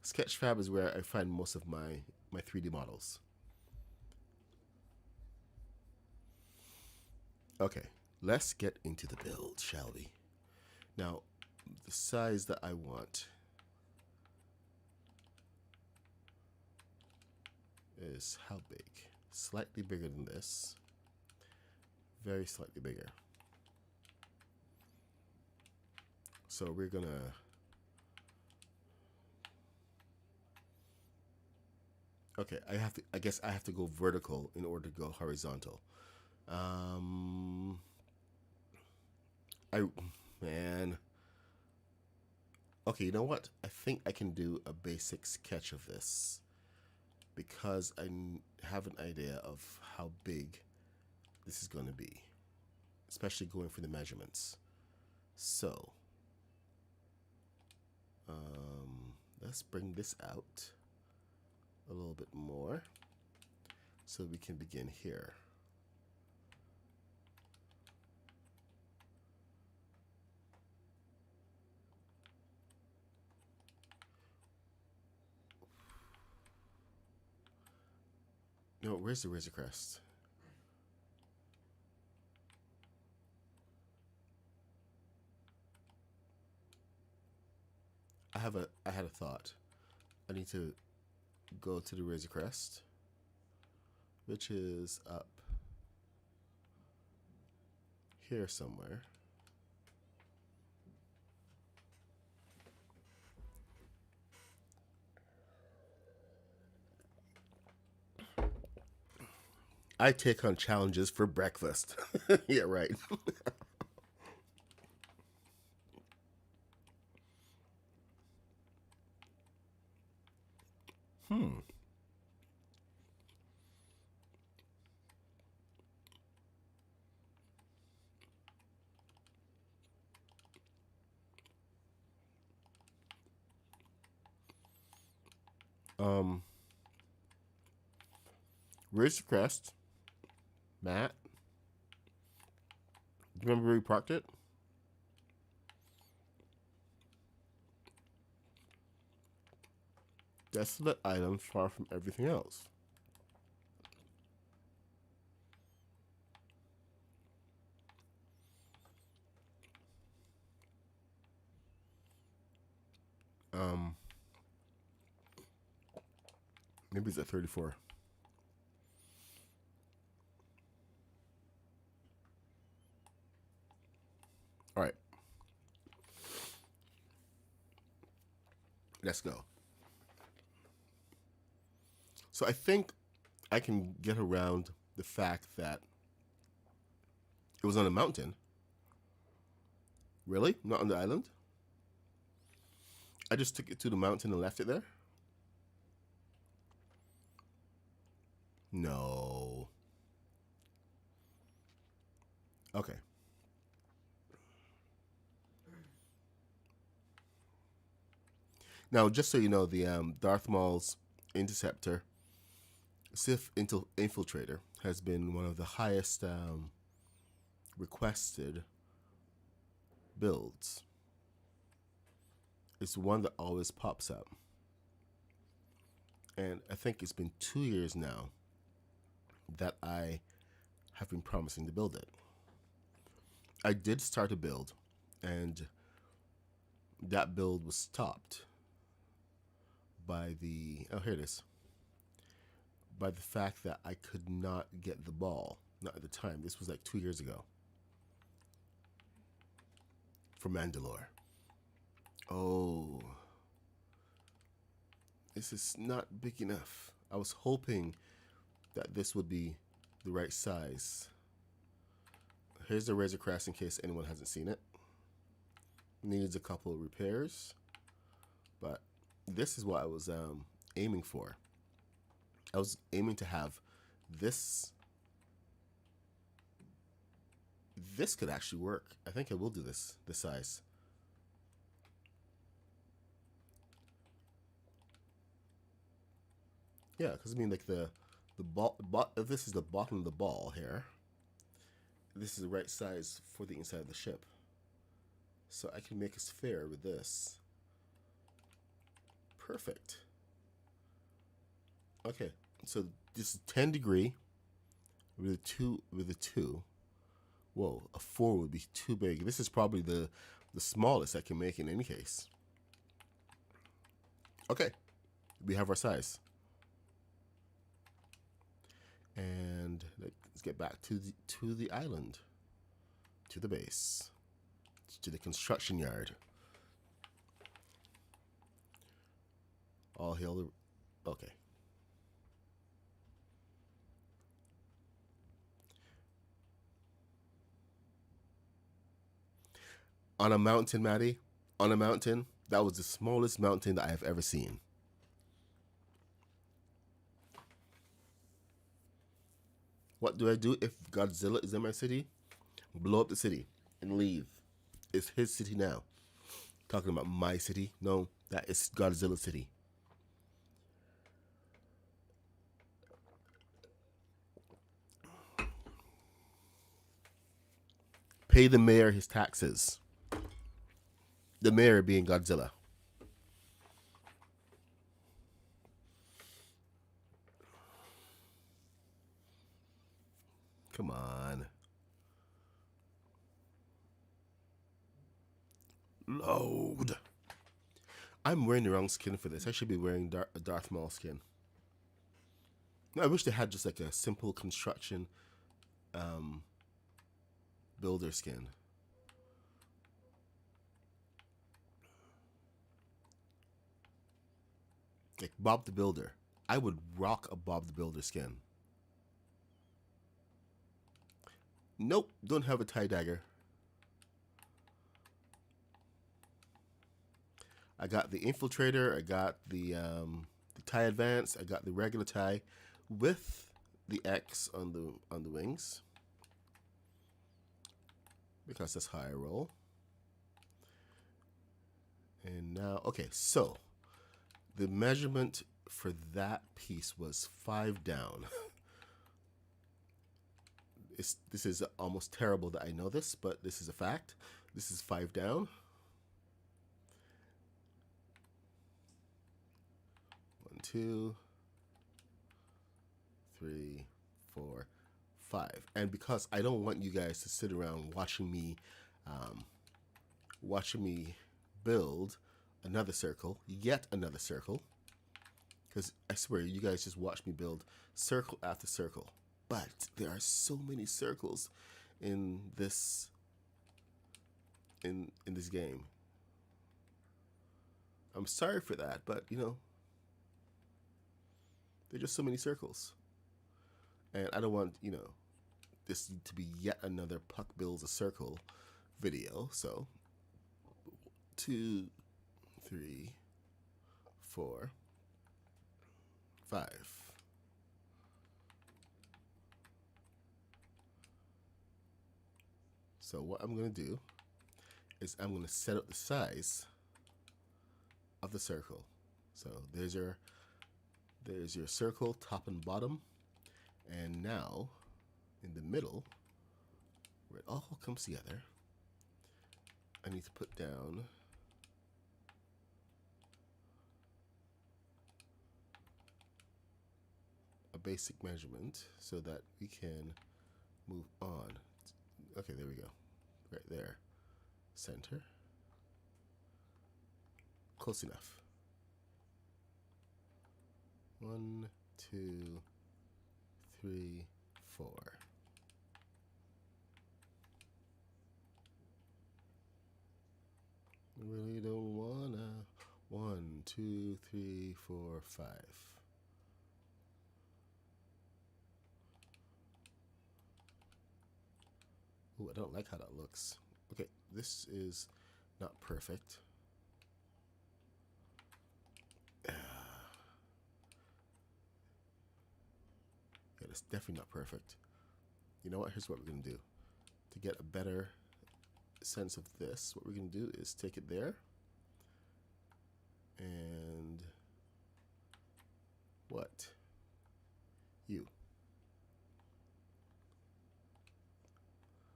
Sketchfab is where I find most of my 3D models. Okay, let's get into the build, shall we? Now, the size that I want is how big? Slightly bigger than this. Very slightly bigger. So we're gonna, okay, I guess I have to go vertical in order to go horizontal. Man. Okay, you know what? I think I can do a basic sketch of this because I have an idea of how big this is going to be, especially going for the measurements. So, let's bring this out a little bit more so we can begin here. No, where's the Razor Crest? I had a thought. I need to go to the Razor Crest, which is up here somewhere. I take on challenges for breakfast. Yeah, right. um, Razor Crest, Matt. Do you remember where we parked it? Desolate items far from everything else. Um, Maybe it's at 34. All right. Let's go. So I think I can get around the fact that it was on a mountain. Really? Not on the island? I just took it to the mountain and left it there? No. Okay. Now, just so you know, the Darth Maul's Interceptor, Sith Infiltrator, has been one of the highest requested builds. It's one that always pops up. And I think it's been 2 years now that I have been promising to build it. I did start a build, and that build was stopped by the, oh, here it is, by the fact that I could not get the ball. Not at the time. This was like 2 years ago. For Mandalore. Oh. This is not big enough. I was hoping that this would be the right size. Here's the Razor Crest in case anyone hasn't seen it. Needs a couple of repairs, but this is what I was aiming for. I was aiming to have this. This could actually work. I think I will do this size. Yeah, because I mean, like the ball. If this is the bottom of the ball here, this is the right size for the inside of the ship. So I can make a sphere with this. Perfect. Okay, so this is 10 degree with a two. Whoa, a 4 would be too big. This is probably the smallest I can make in any case. Okay, we have our size. And let's get back to the island, to the base, to the construction yard. All hail the... Okay. On a mountain, Maddie, on a mountain, that was the smallest mountain that I have ever seen. What do I do if Godzilla is in my city? Blow up the city and leave. It's his city now. Talking about my city? No, that is Godzilla's city. Pay the mayor his taxes. The mayor being Godzilla. Come on. Load. I'm wearing the wrong skin for this. I should be wearing a Darth Maul skin. I wish they had just like a simple construction builder skin. Like Bob the Builder. I would rock a Bob the Builder skin. Nope, don't have a tie dagger. I got the Infiltrator, I got the tie advance, I got the regular tie with the X on the wings. Because that's how I roll. And now, okay, so the measurement for that piece was 5 down. This is almost terrible that I know this, but this is a fact. This is 5 down. 1, 2, 3, 4, 5. And because I don't want you guys to sit around watching me build another circle, yet another circle, because I swear you guys just watch me build circle after circle. But there are so many circles in this in this game. I'm sorry for that, but you know, there are just so many circles. And I don't want, you know, this to be yet another Puck builds a circle video. So 2, 3, 4, 5. So what I'm going to do is I'm going to set up the size of the circle. So there's your circle, top and bottom. And now in the middle, where it all comes together, I need to put down a basic measurement so that we can move on. Okay, there we go. Right there. Center. Close enough. 1, 2, 3, 4. Really don't wanna. 1, 2, 3, 4, 5. Ooh, I don't like how that looks. Okay, this is not perfect. Yeah, that's definitely not perfect. You know what? Here's what we're going to do. To get a better sense of this, what we're going to do is take it there. And what? You.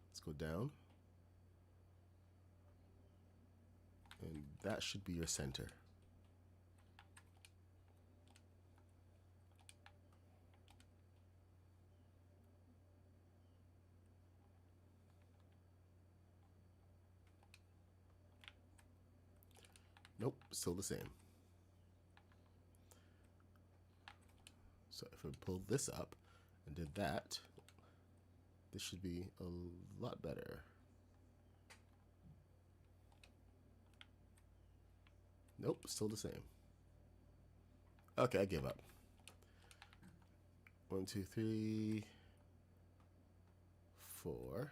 Let's go down. And that should be your center. Nope, still the same. So if I pulled this up and did that, this should be a lot better. Nope, still the same. Okay, I give up. 1, 2, 3, 4.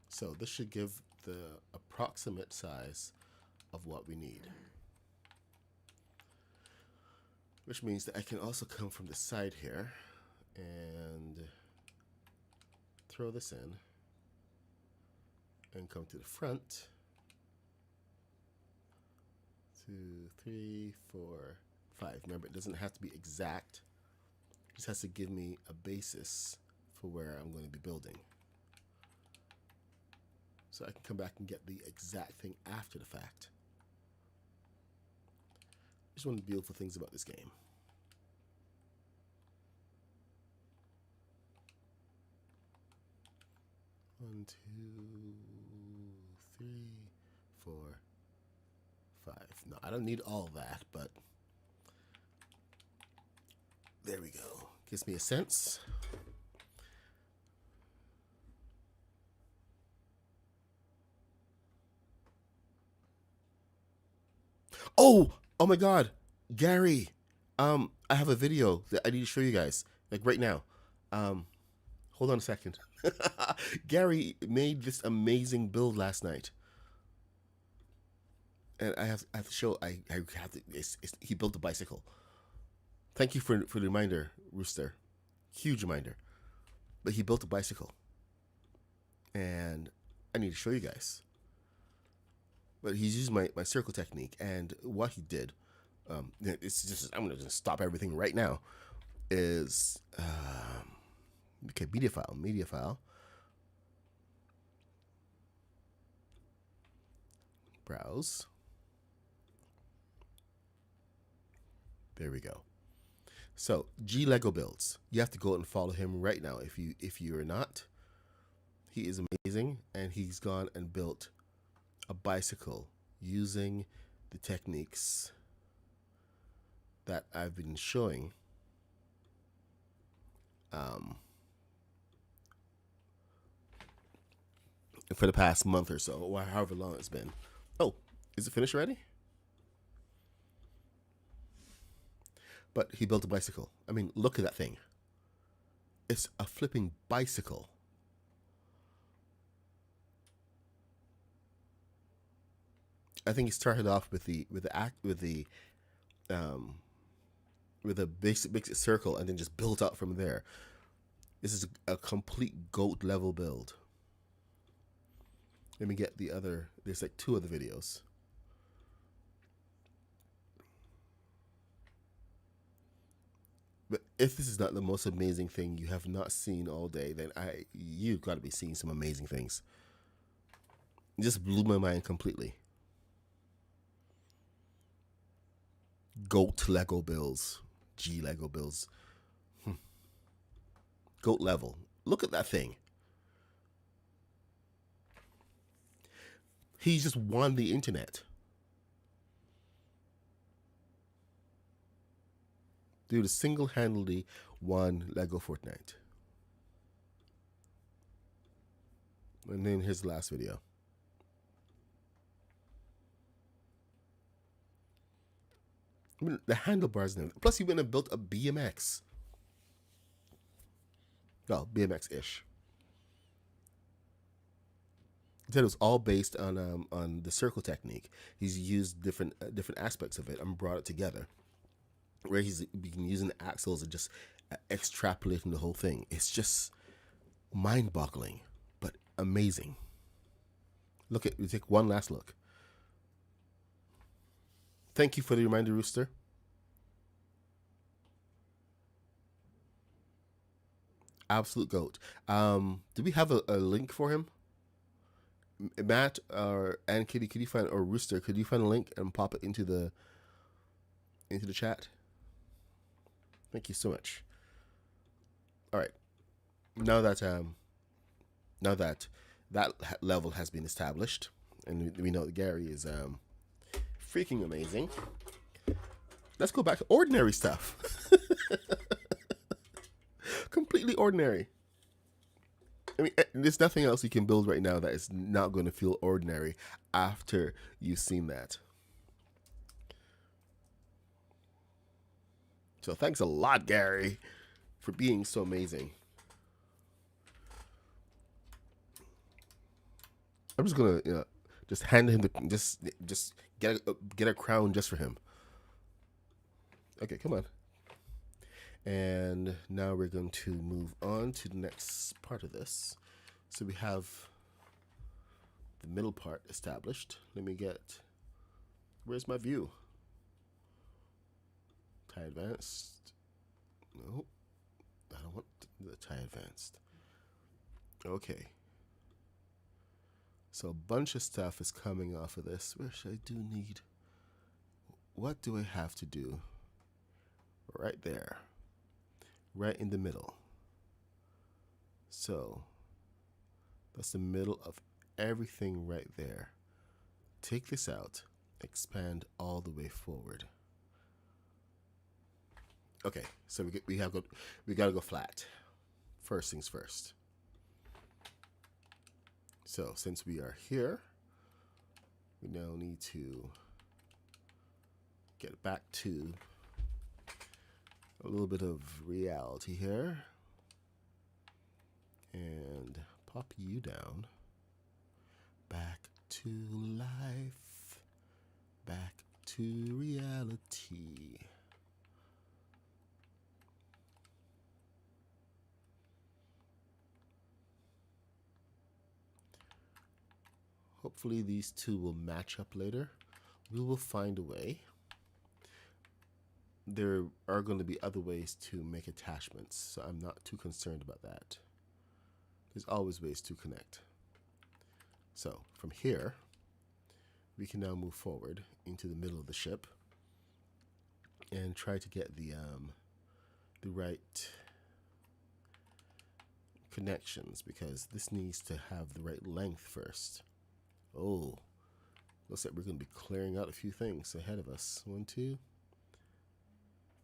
So this should give the approximate size of what we need. Which means that I can also come from the side here and throw this in and come to the front. 2, 3, 4, 5. Remember, it doesn't have to be exact. It just has to give me a basis for where I'm going to be building. So I can come back and get the exact thing after the fact. Just one of the beautiful things about this game. One, 2, 3, 4, 5. No, I don't need all that, but there we go. Gives me a sense. Oh my God, Gary. I have a video that I need to show you guys, like right now. Hold on a second. Gary made this amazing build last night, and I have to show. I have to. He built a bicycle. Thank you for the reminder, Rooster. Huge reminder. But he built a bicycle, and I need to show you guys. But he's used my circle technique, and what he did, it's just, I'm going to stop everything right now, is, okay, media file, browse, there we go. So, G Lego builds, you have to go and follow him right now. If you're not, he is amazing, and he's gone and built a bicycle using the techniques that I've been showing for the past month or so, or however long it's been. Oh, is it finished already? But he built a bicycle. I mean, look at that thing. It's a flipping bicycle. I think he started off with a basic circle and then just built up from there. This is a complete goat level build. Let me get the other. There's like 2 other videos. But if this is not the most amazing thing you have not seen all day, then you've got to be seeing some amazing things. It just blew my mind completely. Goat Lego builds, G Lego builds, goat level. Look at that thing. He just won the internet. Dude single-handedly won Lego Fortnite. And then here's the last video. I mean, the handlebars and everything. Plus, he went and built a BMX. Well, BMX-ish. said it was all based on the circle technique. He's used different aspects of it and brought it together, where he's been using the axles and just extrapolating the whole thing. It's just mind-boggling, but amazing. Look at, we take one last look. Thank you for the reminder, Rooster. Absolute goat. Do we have a link for him? Matt or and Kitty, could you find, or Rooster, could you find a link and pop it into the chat? Thank you so much. All right. Now that that level has been established, and we know that Gary is freaking amazing. Let's go back to ordinary stuff. Completely ordinary. I mean, there's nothing else you can build right now that is not going to feel ordinary after you've seen that. So thanks a lot, Gary, for being so amazing. I'm just gonna just hand him the just get a crown just for him. Okay, come on. And now we're going to move on to the next part of this. So we have the middle part established. Let me get, where's my view? Tie advanced. No, I don't want the tie advanced. Okay. So a bunch of stuff is coming off of this, which I do need. What do I have to do? Right there. Right in the middle. So that's the middle of everything right there. Take this out, expand all the way forward. Okay, so we gotta go flat. First things first. So since we are here, we now need to get back to a little bit of reality here and pop you down. Back to life, back to reality. Hopefully these two will match up later. We will find a way. There are going to be other ways to make attachments, so I'm not too concerned about that. There's always ways to connect. So from here, we can now move forward into the middle of the ship and try to get the right connections, because this needs to have the right length first. Oh, looks like we're going to be clearing out a few things ahead of us. 1, 2,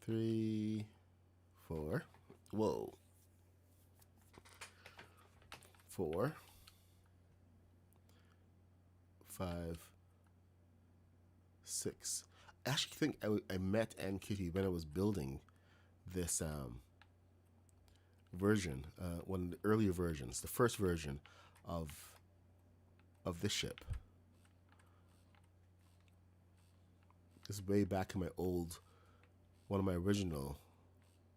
3, 4. Whoa. 4, 5, 6. I actually think I met Ann Kitty when I was building this version, one of the earlier versions, the first version of this ship. This is way back in my old, one of my original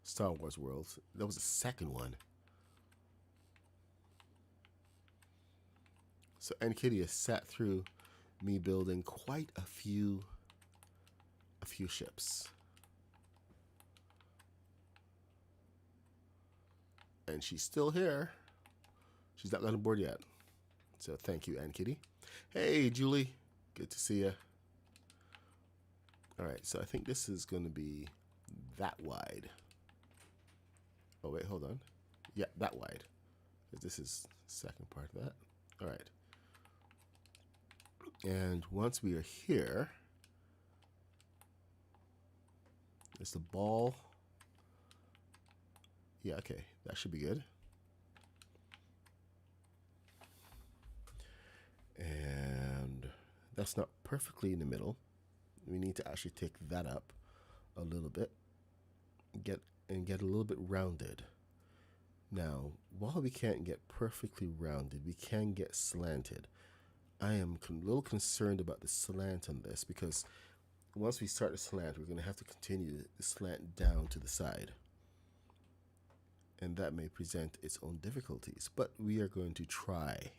Star Wars worlds. That was the second one. So Ann Kitty has sat through me building quite a few ships. And she's still here. She's not gone aboard yet. So thank you, Ann Kitty. Hey, Julie. Good to see you. All right, so I think this is going to be that wide. Oh, wait, hold on. Yeah, that wide. This is the second part of that. All right. And once we are here, there's the ball. Yeah, okay, that should be good. And that's not perfectly in the middle. We need to actually take that up a little bit, get a little bit rounded. Now, while we can't get perfectly rounded, we can get slanted. I am a little concerned about the slant on this, because once we start the slant, we're going to have to continue the slant down to the side. And that may present its own difficulties, but we are going to try.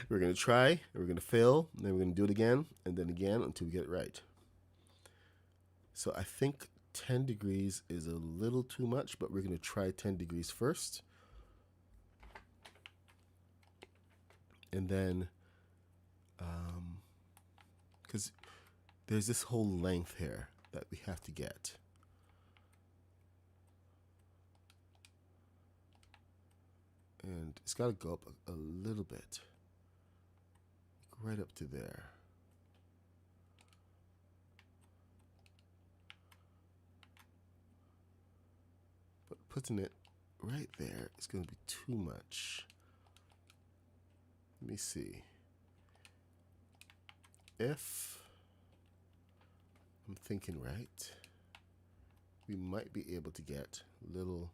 We're going to try, and we're going to fail, and then we're going to do it again, and then again until we get it right. So I think 10 degrees is a little too much, but we're going to try 10 degrees first. And then, because there's this whole length here that we have to get. And it's got to go up a little bit, right up to there. But putting it right there is going to be too much. Let me see. If I'm thinking right, we might be able to get a little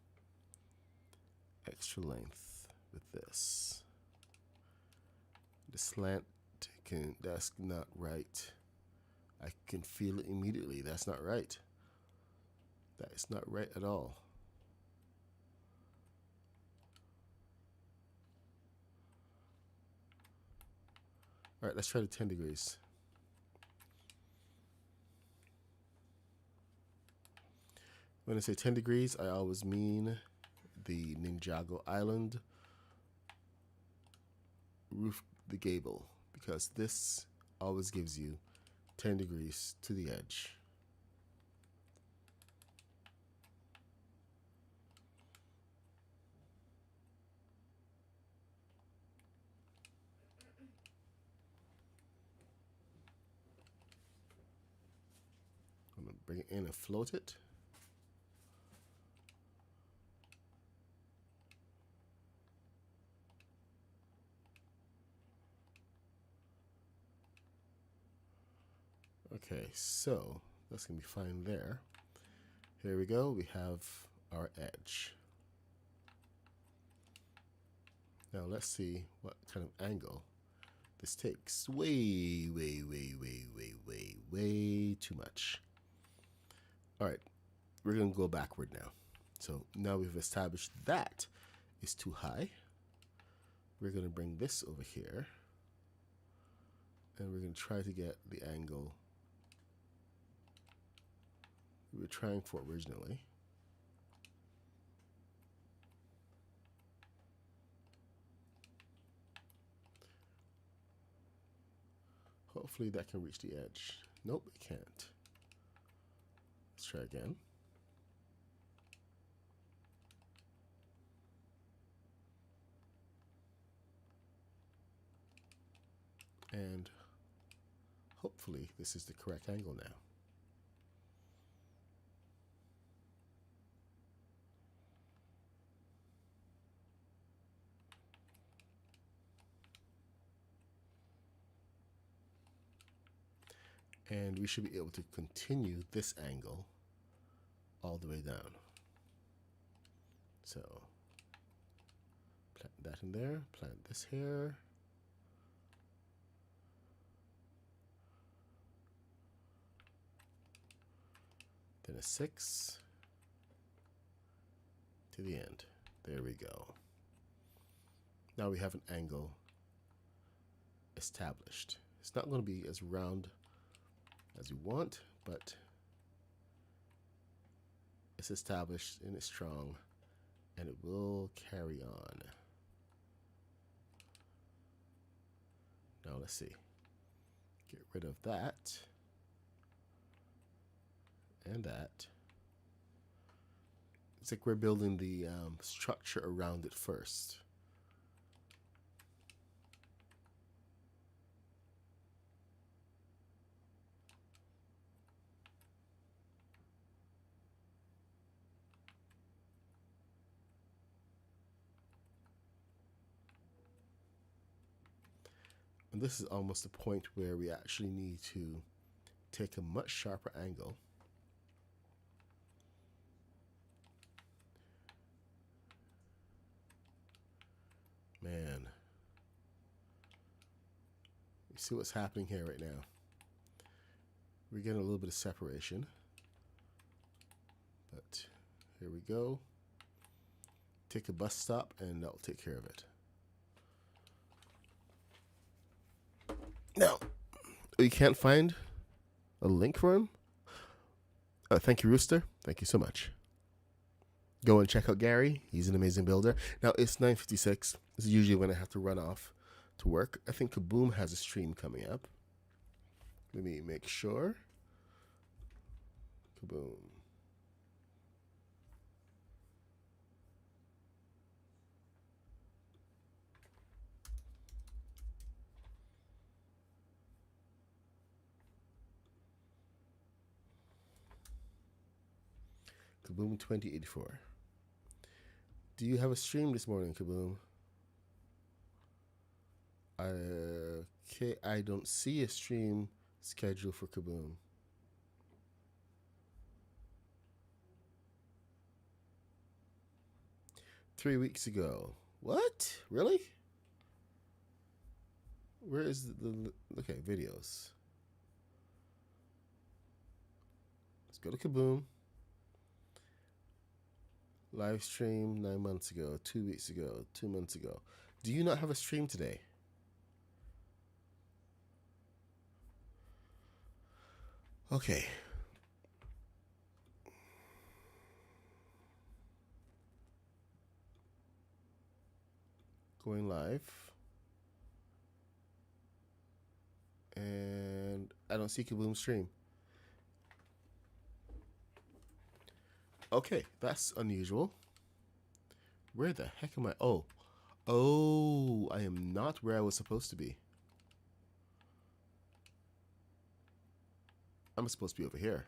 extra length with this. The slant that's not right. I can feel it immediately. That's not right. That is not right at all. All right, let's try the 10 degrees. When I say 10 degrees, I always mean the Ninjago Island roof, the gable, because this always gives you 10 degrees to the edge. I'm going to bring it in and float it. Okay, so that's going to be fine there. Here we go. We have our edge. Now let's see what kind of angle this takes. Way too much. All right, we're going to go backward now. So now we've established that is too high. We're going to bring this over here. And we're going to try to get the angle we were trying for originally. Hopefully that can reach the edge. Nope, it can't. Let's try again. And hopefully this is the correct angle now. And we should be able to continue this angle all the way down. So plant that in there, plant this here. Then a 6 to the end. There we go. Now we have an angle established. It's not going to be as round as we want, but it's established and it's strong, and it will carry on. Now let's see. Get rid of that and that. It's like we're building the structure around it first. And this is almost the point where we actually need to take a much sharper angle. Man. You see what's happening here right now. We're getting a little bit of separation. But here we go. Take a bus stop and that'll take care of it. Now, you can't find a link for him? Thank you, Rooster. Thank you so much. Go and check out Gary. He's an amazing builder. Now, it's 9:56. This is usually when I have to run off to work. I think Kaboom has a stream coming up. Let me make sure. Kaboom. Kaboom 2084. Do you have a stream this morning, Kaboom? Okay, I don't see a stream schedule for Kaboom. Three weeks ago. What? Really? Where is the okay, videos. Let's go to Kaboom. Live stream 9 months ago, 2 weeks ago, 2 months ago. Do you not have a stream today? Okay. Going live. And I don't see Kaboom stream. Okay, that's unusual. Where the heck am I? Oh, I am not where I was supposed to be. I'm supposed to be over here.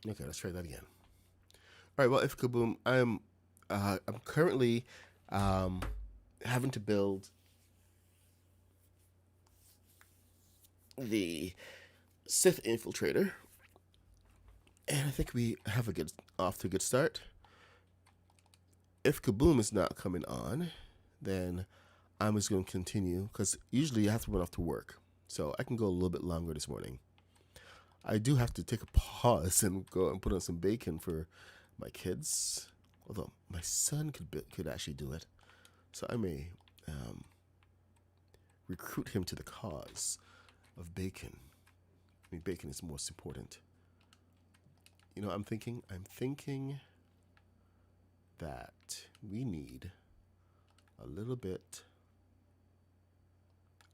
Okay, let's try that again. All right, well, if Kaboom, I'm currently having to build the Sith Infiltrator, and I think we have off to a good start. If Kaboom is not coming on, then I'm just going to continue, because usually I have to run off to work, so I can go a little bit longer this morning. I do have to take a pause and go and put on some bacon for my kids. Although my son could actually do it, so I may recruit him to the cause of bacon. I mean, bacon is most important. You know, I'm thinking that we need a little bit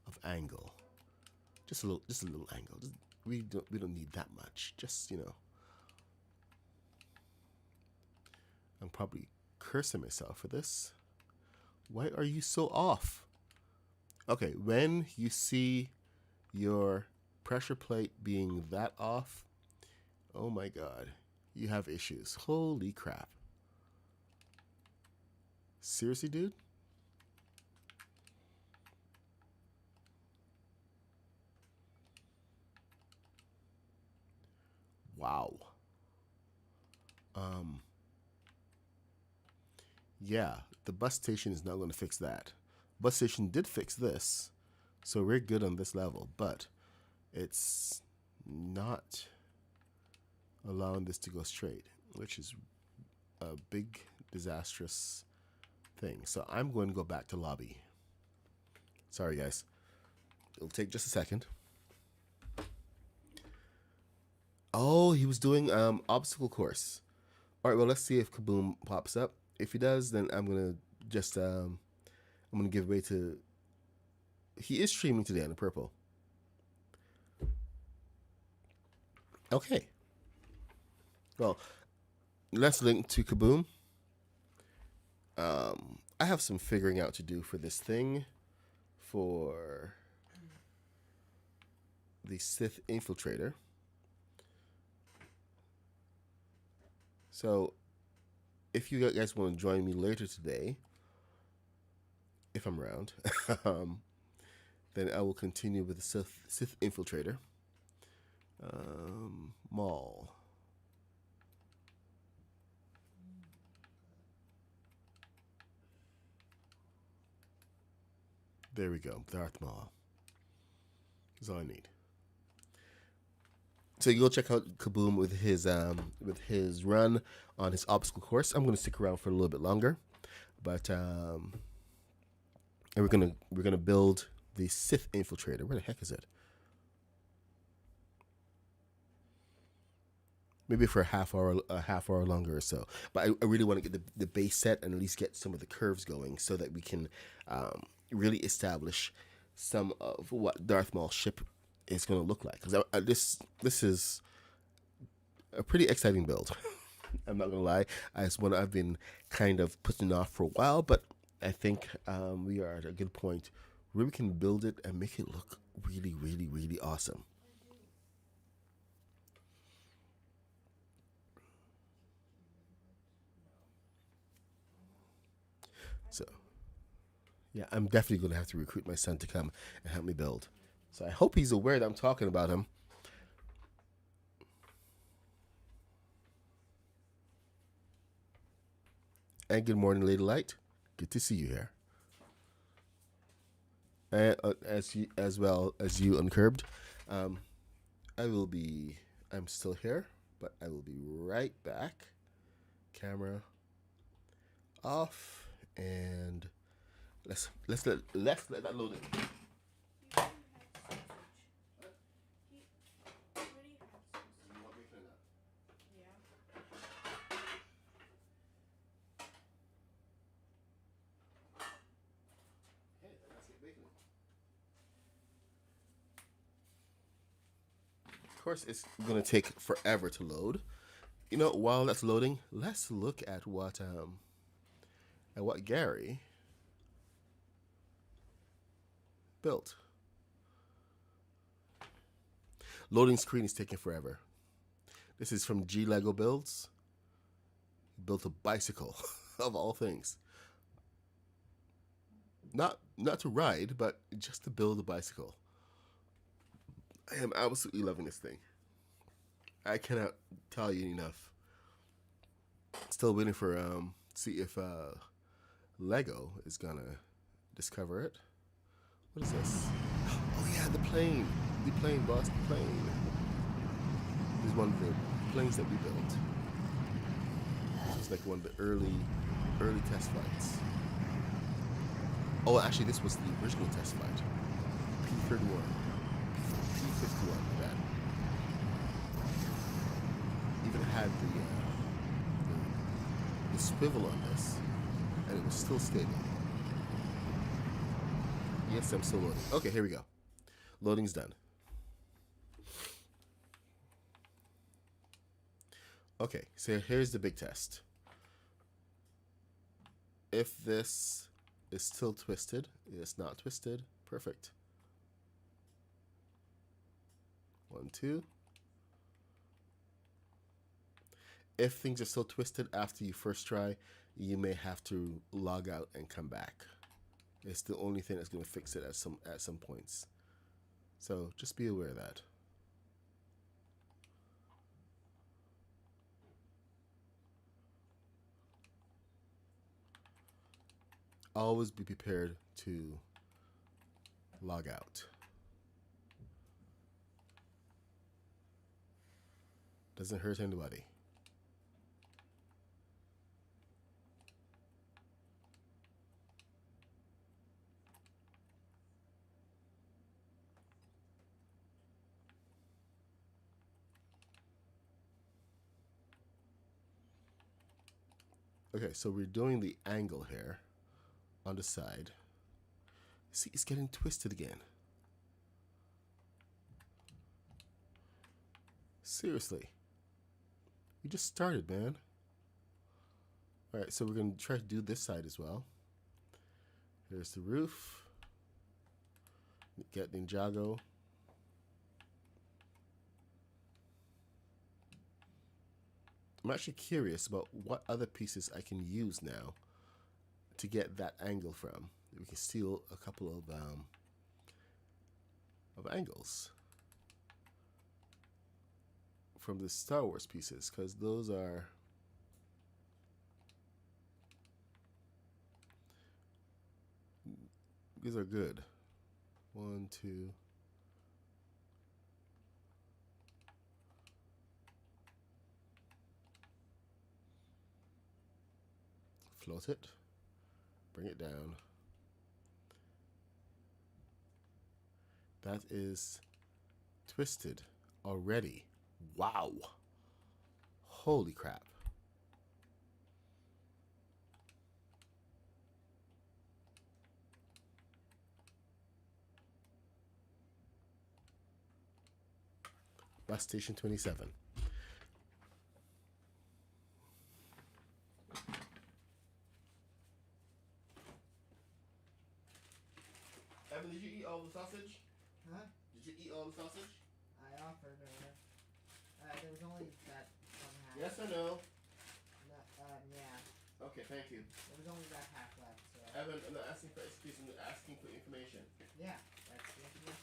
of angle, just a little angle. We don't need that much. Just, you know. I'm probably cursing myself for this. Why are you so off? Okay, when you see your pressure plate being that off, oh my God, you have issues. Holy crap. Seriously, dude? Wow. Yeah, the bus station is not going to fix that. Bus station did fix this, so we're good on this level, but it's not allowing this to go straight, which is a big disastrous thing. So I'm going to go back to lobby. Sorry, guys. It'll take just a second. Oh, he was doing obstacle course. All right, well, let's see if Kaboom pops up. If he does, then I'm gonna just I'm gonna give way to. He is streaming today on the purple. Okay. Well, let's link to Kaboom. I have some figuring out to do for this thing, for the Sith Infiltrator. So, if you guys want to join me later today, if I'm around, then I will continue with the Sith Infiltrator. Maul. There we go. Darth Maul. That's all I need. So you go check out Kaboom with his run on his obstacle course. I'm going to stick around for a little bit longer, but and we're gonna build the Sith Infiltrator. Where the heck is it? Maybe for a half hour longer or so. But I really want to get the base set and at least get some of the curves going so that we can really establish some of what Darth Maul's ship is going to look like. Because this is a pretty exciting build. I'm not going to lie. It's one I've been kind of putting off for a while, but I think we are at a good point where we can build it and make it look really, really, really awesome. So, yeah, I'm definitely going to have to recruit my son to come and help me build. So I hope he's aware that I'm talking about him. And good morning, Lady Light. Good to see you here. And as well as you, Uncurbed. I'm still here, but I will be right back. Camera off, and let's let that load in. Of course, it's going to take forever to load. You know, while that's loading, let's look at what Gary built. Loading screen is taking forever. This is from G Lego Builds. He built a bicycle of all things. Not to ride, but just to build a bicycle. I am absolutely loving this thing. I cannot tell you enough. Still waiting for see if Lego is gonna discover it. What is this? Oh yeah, the plane, boss, the plane. This is one of the planes that we built. It's like one of the early test flights. Oh, actually, this was the original test flight. P-31. P-51, that. Even had the swivel on this, and it was still stable. Yes, I'm still loading. Okay, here we go. Loading's done. Okay, so here's the big test. If this is still twisted, it's not twisted, perfect. 1, 2. If things are still twisted after you first try, you may have to log out and come back. It's the only thing that's going to fix it at some points. So just be aware of that. Always be prepared to log out. Doesn't hurt anybody. Okay, so we're doing the angle here on the side. See, it's getting twisted again. Seriously. We just started, man. All right, so we're going to try to do this side as well. Here's the roof. Get Ninjago. I'm actually curious about what other pieces I can use now to get that angle from. We can steal a couple of angles. from the Star Wars pieces, because those are these are good. 1, 2. Float it. Bring it down. That is twisted already. Wow. Holy crap. Bus Station 27. Evan, did you eat all the sausage? Huh? Did you eat all the sausage? I offered her. There was only that one half. Yes or no? No, yeah. Okay, thank you. There was only that half left, so. Evan, I'm not asking for excuse, I'm asking for information. Yeah, that's the information.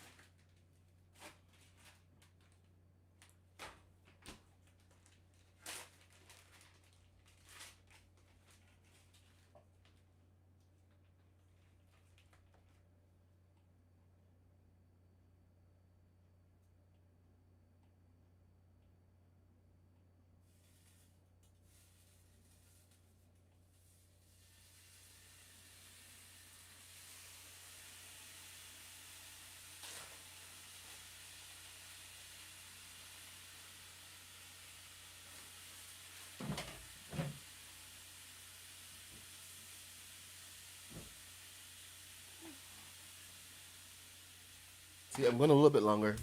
See, I'm going a little bit longer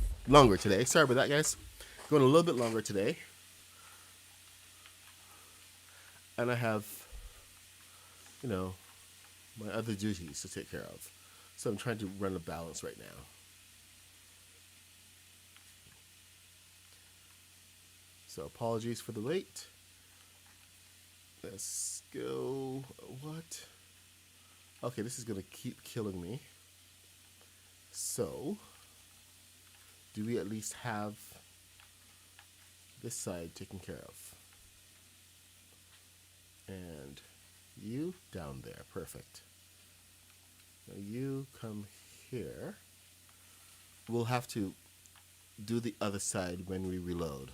today. Sorry about that, guys. Going a little bit longer today. And I have, you know, my other duties to take care of. So I'm trying to run a balance right now. So apologies for the wait. Let's go. What? Okay, this is going to keep killing me. So, do we at least have this side taken care of? And you down there. Perfect. Now you come here. We'll have to do the other side when we reload.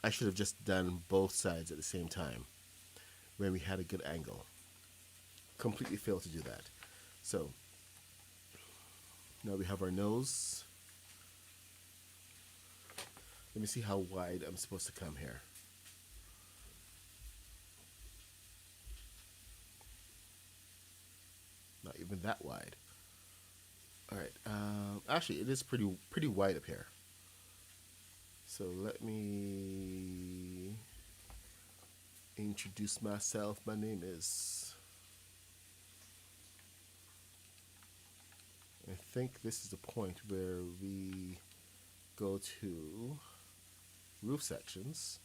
I should have just done both sides at the same time when we had a good angle. Completely failed to do that. So, now we have our nose. Let me see how wide I'm supposed to come here. Not even that wide. All right. Actually, it is pretty wide up here. So let me introduce myself. My name is. I think this is the point where we go to roof sections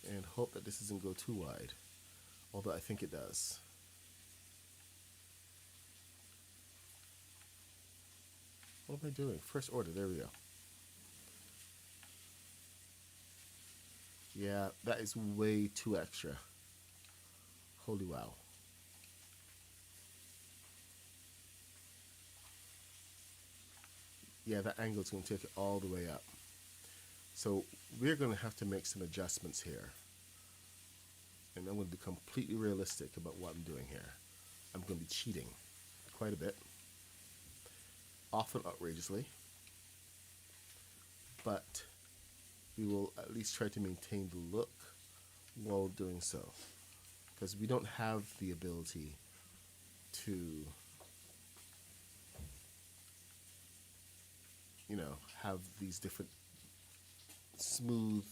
and hope that this doesn't go too wide, although I think it does. What am I doing? First order, there we go. Yeah, that is way too extra. Holy wow. Yeah, that angle is going to take it all the way up. So we're going to have to make some adjustments here. And I'm going to be completely realistic about what I'm doing here. I'm going to be cheating quite a bit. Often outrageously. But we will at least try to maintain the look while doing so. Because we don't have the ability to, you know, have these different smooth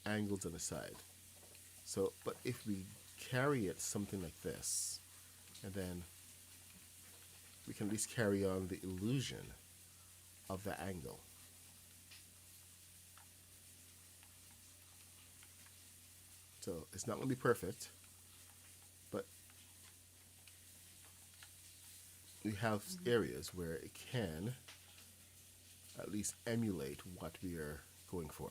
angles on the side. So, but if we carry it something like this, and then we can at least carry on the illusion of the angle. So it's not going to be perfect, but we have areas where it can at least emulate what we are going for.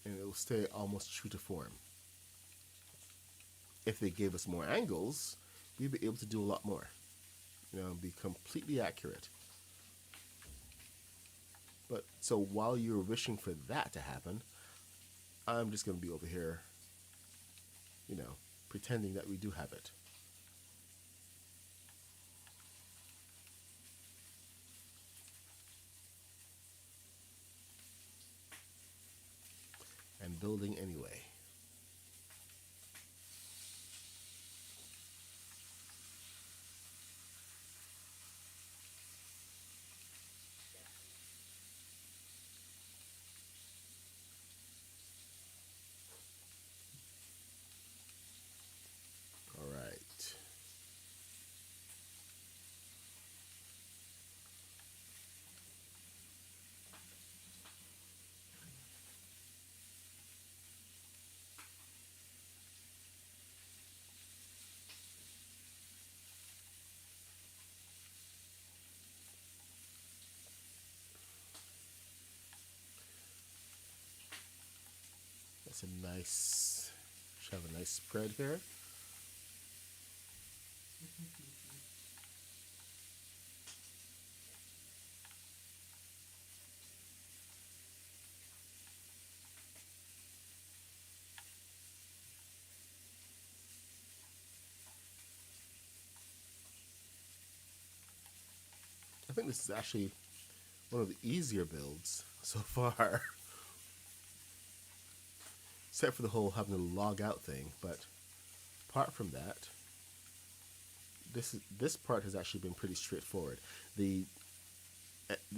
And it will stay almost true to form. If they gave us more angles, we'd be able to do a lot more. You know, be completely accurate. But so while you're wishing for that to happen, I'm just going to be over here, you know, pretending that we do have it. And building anyway. All right. That's a nice, should have a nice spread here. I think this is actually one of the easier builds so far. Except for the whole having to log out thing, but apart from that, this part has actually been pretty straightforward. The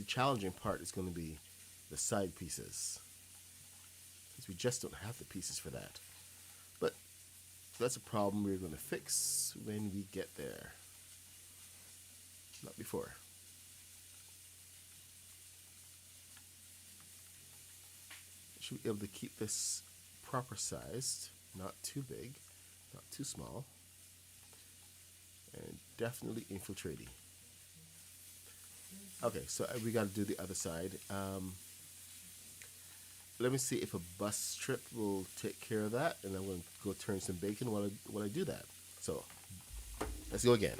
challenging part is going to be the side pieces, since we just don't have the pieces for that. But that's a problem we're going to fix when we get there, not before. Should be able to keep this proper sized, not too big, not too small, and definitely infiltrating. Okay, so we got to do the other side. Let me see if a bus strip will take care of that, and I'm going to go turn some bacon while I do that. So let's go again.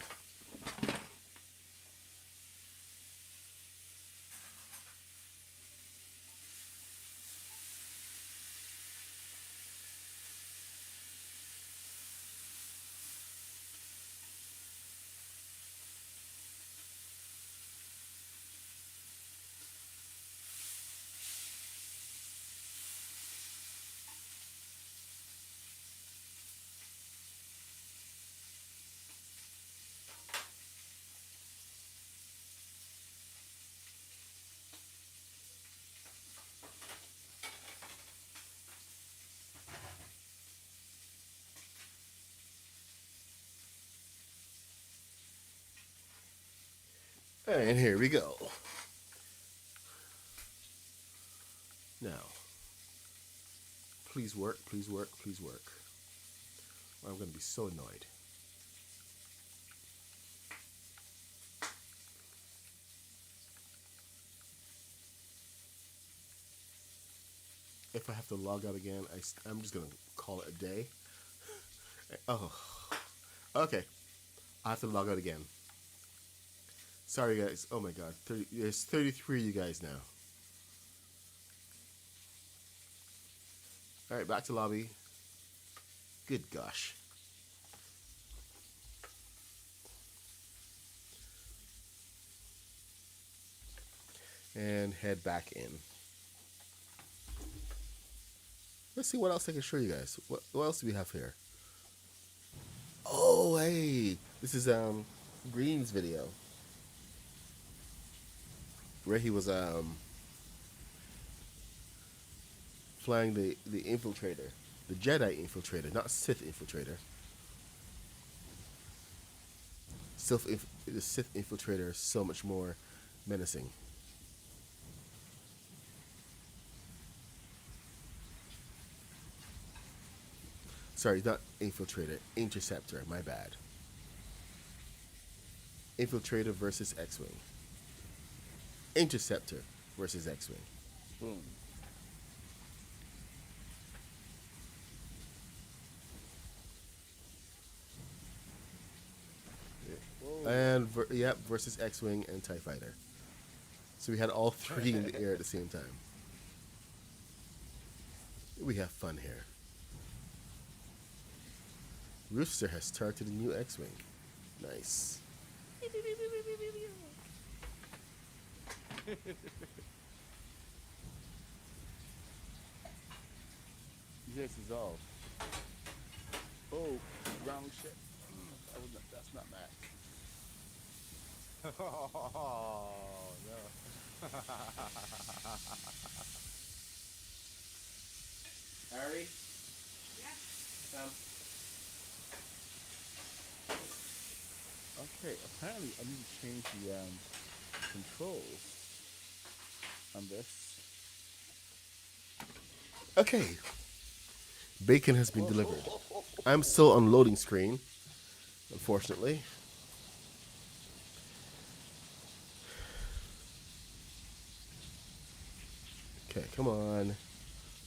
And here we go. Now, please work, please work, please work. Or I'm going to be so annoyed. If I have to log out again, I'm just going to call it a day. Oh, okay. I have to log out again. Sorry, guys. Oh my God. There's 33 of you guys now. All right, back to lobby. Good gosh. And head back in. Let's see what else I can show you guys. What else do we have here? Oh, hey. This is Green's video. Where he was flying the Infiltrator. The Jedi Infiltrator, not Sith Infiltrator. The Sith Infiltrator is so much more menacing. Sorry, not Infiltrator, Interceptor, my bad. Infiltrator versus X-Wing. Interceptor versus X-Wing. Boom. Whoa. And versus X-Wing and TIE Fighter. So we had all three in the air at the same time. We have fun here. Rooster has started a new X-Wing. Nice. Yes, is all. Oh, wrong shit. That's not Max. Oh, no. Harry? Yeah. Okay, apparently I need to change the controls on this. Okay. Bacon has been delivered. I'm still on loading screen, unfortunately. Okay, come on.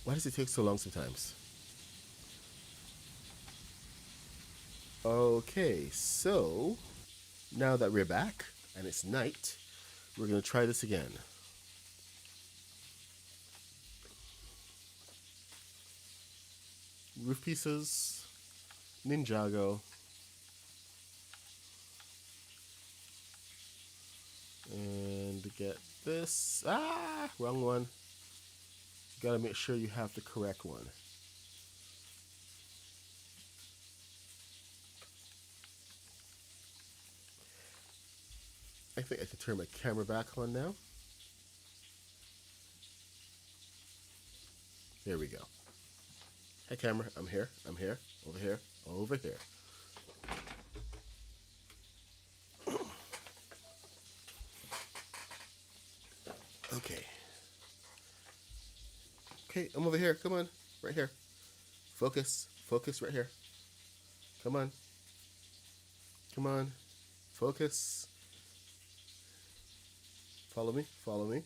Why does it take so long sometimes? Okay, so now that we're back and it's night, we're going to try this again. Roof pieces, Ninjago, and to get this, wrong one. You gotta make sure you have the correct one. I think I can turn my camera back on now. There we go. Hey camera, I'm here, over here, over here. Okay. Okay, I'm over here, come on, right here. Focus, focus right here. Come on. Come on, focus. Follow me, follow me,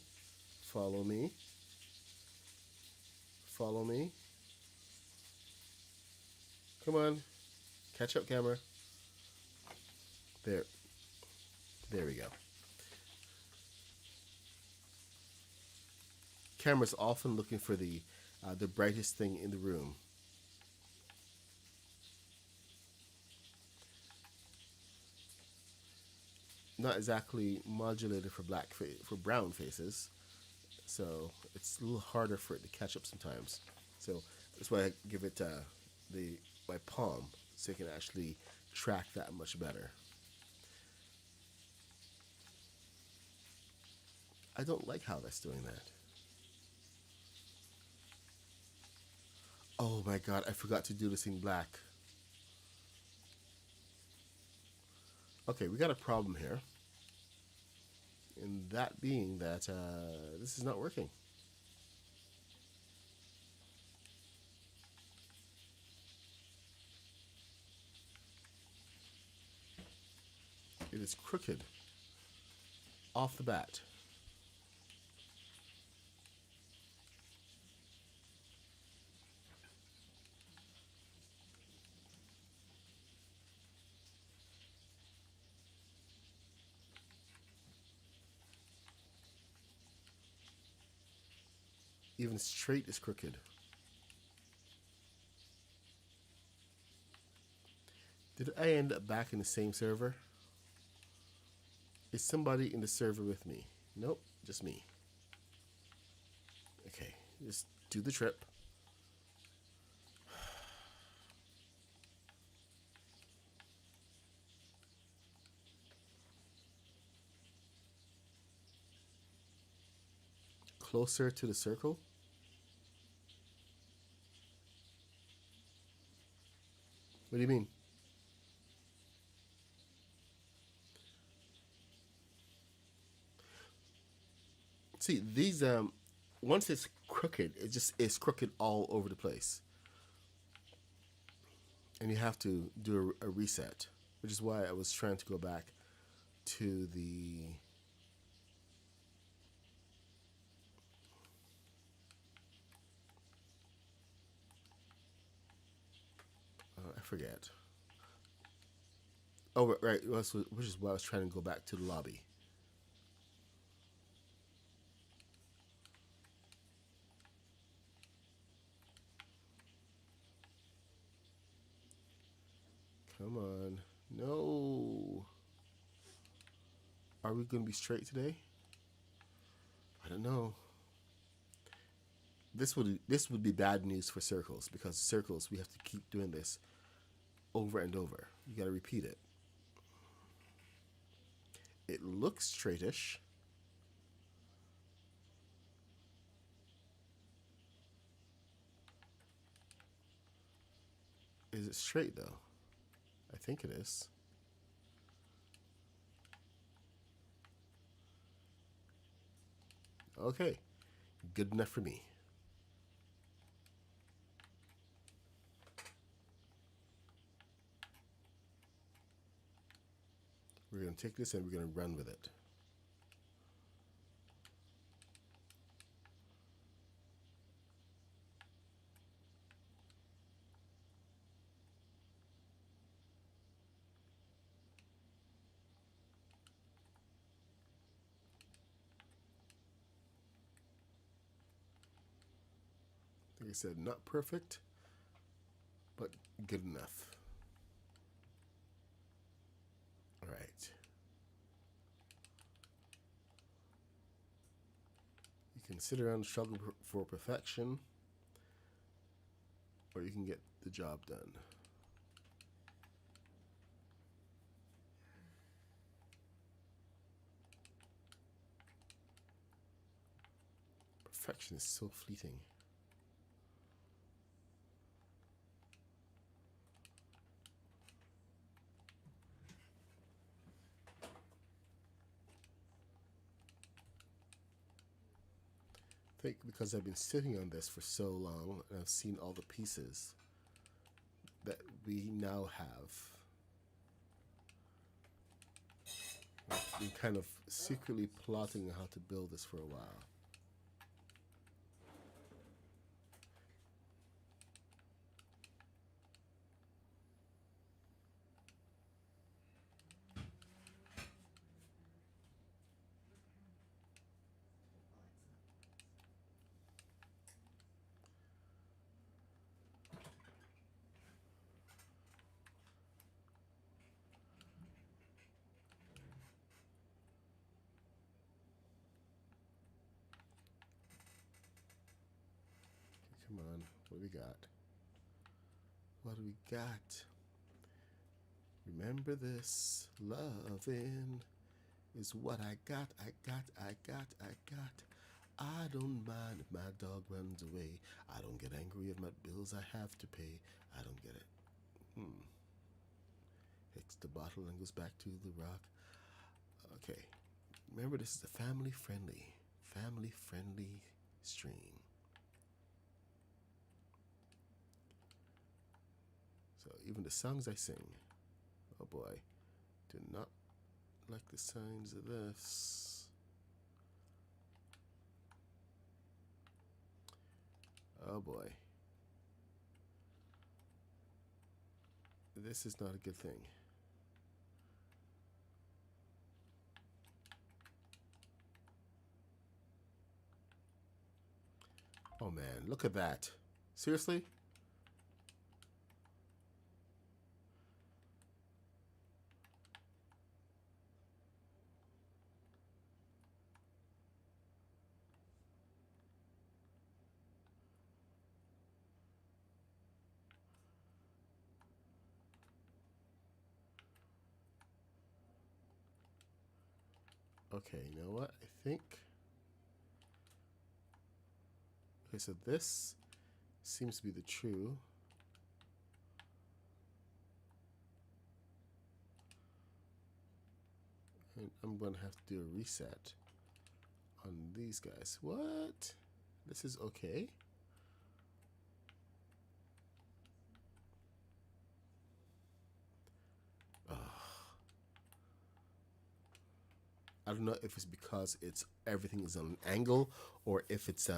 follow me. Follow me. Come on. Catch up, camera. There. There we go. Camera's often looking for the brightest thing in the room. Not exactly modulated for brown faces, so it's a little harder for it to catch up sometimes. So that's why I give it my palm, so it can actually track that much better. I don't like how that's doing that. Oh my god, I forgot to do this in black. Okay, we got a problem here. And that being that this is not working. It is crooked off the bat. Even straight is crooked. Did I end up back in the same server? Is somebody in the server with me? Nope, just me. Okay, just do the trip. Closer to the circle. What do you mean? See, these once it's crooked, it's crooked all over the place. And you have to do a reset, which is why I was trying to go back to the I forget. Oh, right. Which is why I was trying to go back to the lobby. Come on. No. Are we going to be straight today? I don't know. This would be bad news for circles, because circles, we have to keep doing this over and over. You got to repeat it. It looks straightish. Is it straight though? I think it is. Okay, good enough for me. We're going to take this and we're going to run with it. Like I said, not perfect, but good enough. All right. You can sit around and struggle for perfection, or you can get the job done. Perfection is so fleeting. I think because I've been sitting on this for so long and I've seen all the pieces that we now have. I've been kind of secretly plotting how to build this for a while. Come on, what do we got? What do we got? Remember this, loving is what I got, I got, I got, I got. I don't mind if my dog runs away. I don't get angry if my bills I have to pay. I don't get it. Hits the bottle and goes back to the rock. Okay, remember this is a family-friendly stream. So even the songs I sing, oh boy, do not like the signs of this. Oh boy. This is not a good thing. Oh man, look at that. Seriously? Okay, you know what? I think... Okay, so this seems to be the true. And I'm going to have to do a reset on these guys. What? This is okay. I don't know if it's because it's everything is on an angle, or if it's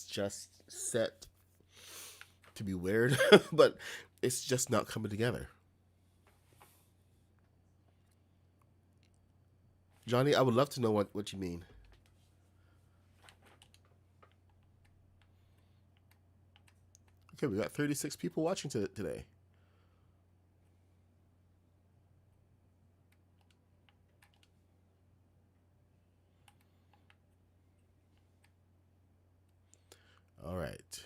just set to be weird, but it's just not coming together. Johnny, I would love to know what you mean. Okay, we got 36 people watching today. All right.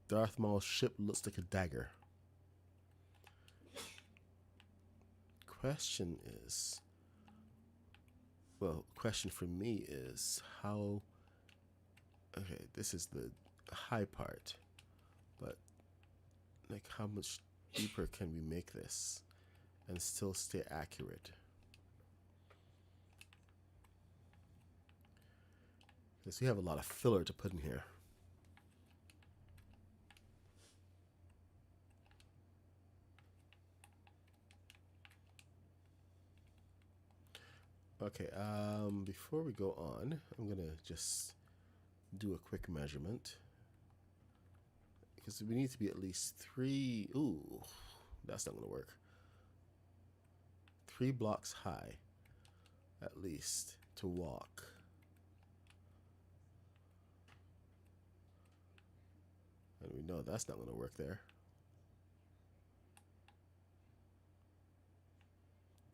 Darth Maul's ship looks like a dagger. Question for me is how... Okay, this is the high part. But, like, how much deeper can we make this and still stay accurate? Because we have a lot of filler to put in here. Okay, before we go on, I'm gonna just do a quick measurement. Because we need to be at least 3, ooh, that's not gonna work. 3 blocks high, at least, to walk. And we know that's not gonna work there.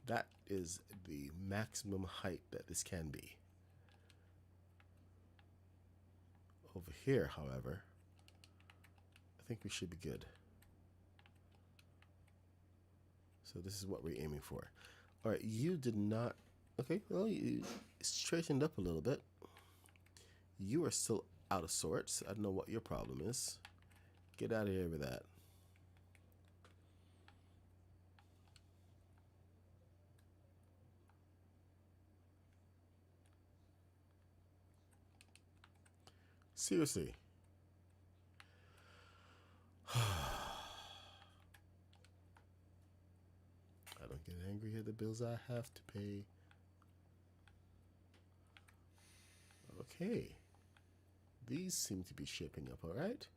That is the maximum height that this can be. Over here, however, I think we should be good. So this is what we're aiming for. All right, you did not... Okay, well, you straightened up a little bit. You are still out of sorts. I don't know what your problem is. Get out of here with that. Seriously. I don't get angry at the bills I have to pay. Okay. These seem to be shaping up all right.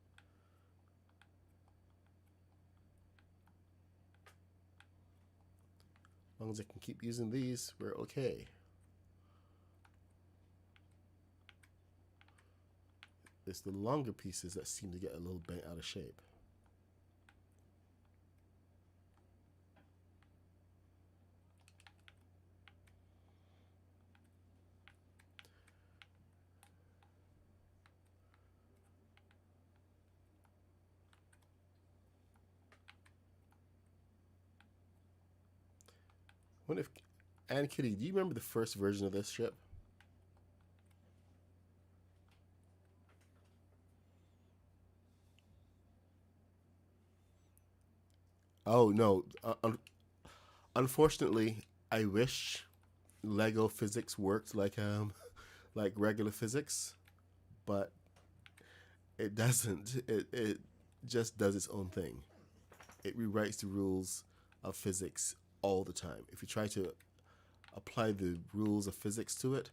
As long as I can keep using these, we're okay. It's the longer pieces that seem to get a little bent out of shape. What if, Ann Kitty, do you remember the first version of this ship? Oh no, unfortunately, I wish Lego physics worked like regular physics, but it doesn't. It just does its own thing. It rewrites the rules of physics all the time. If you try to apply the rules of physics to it,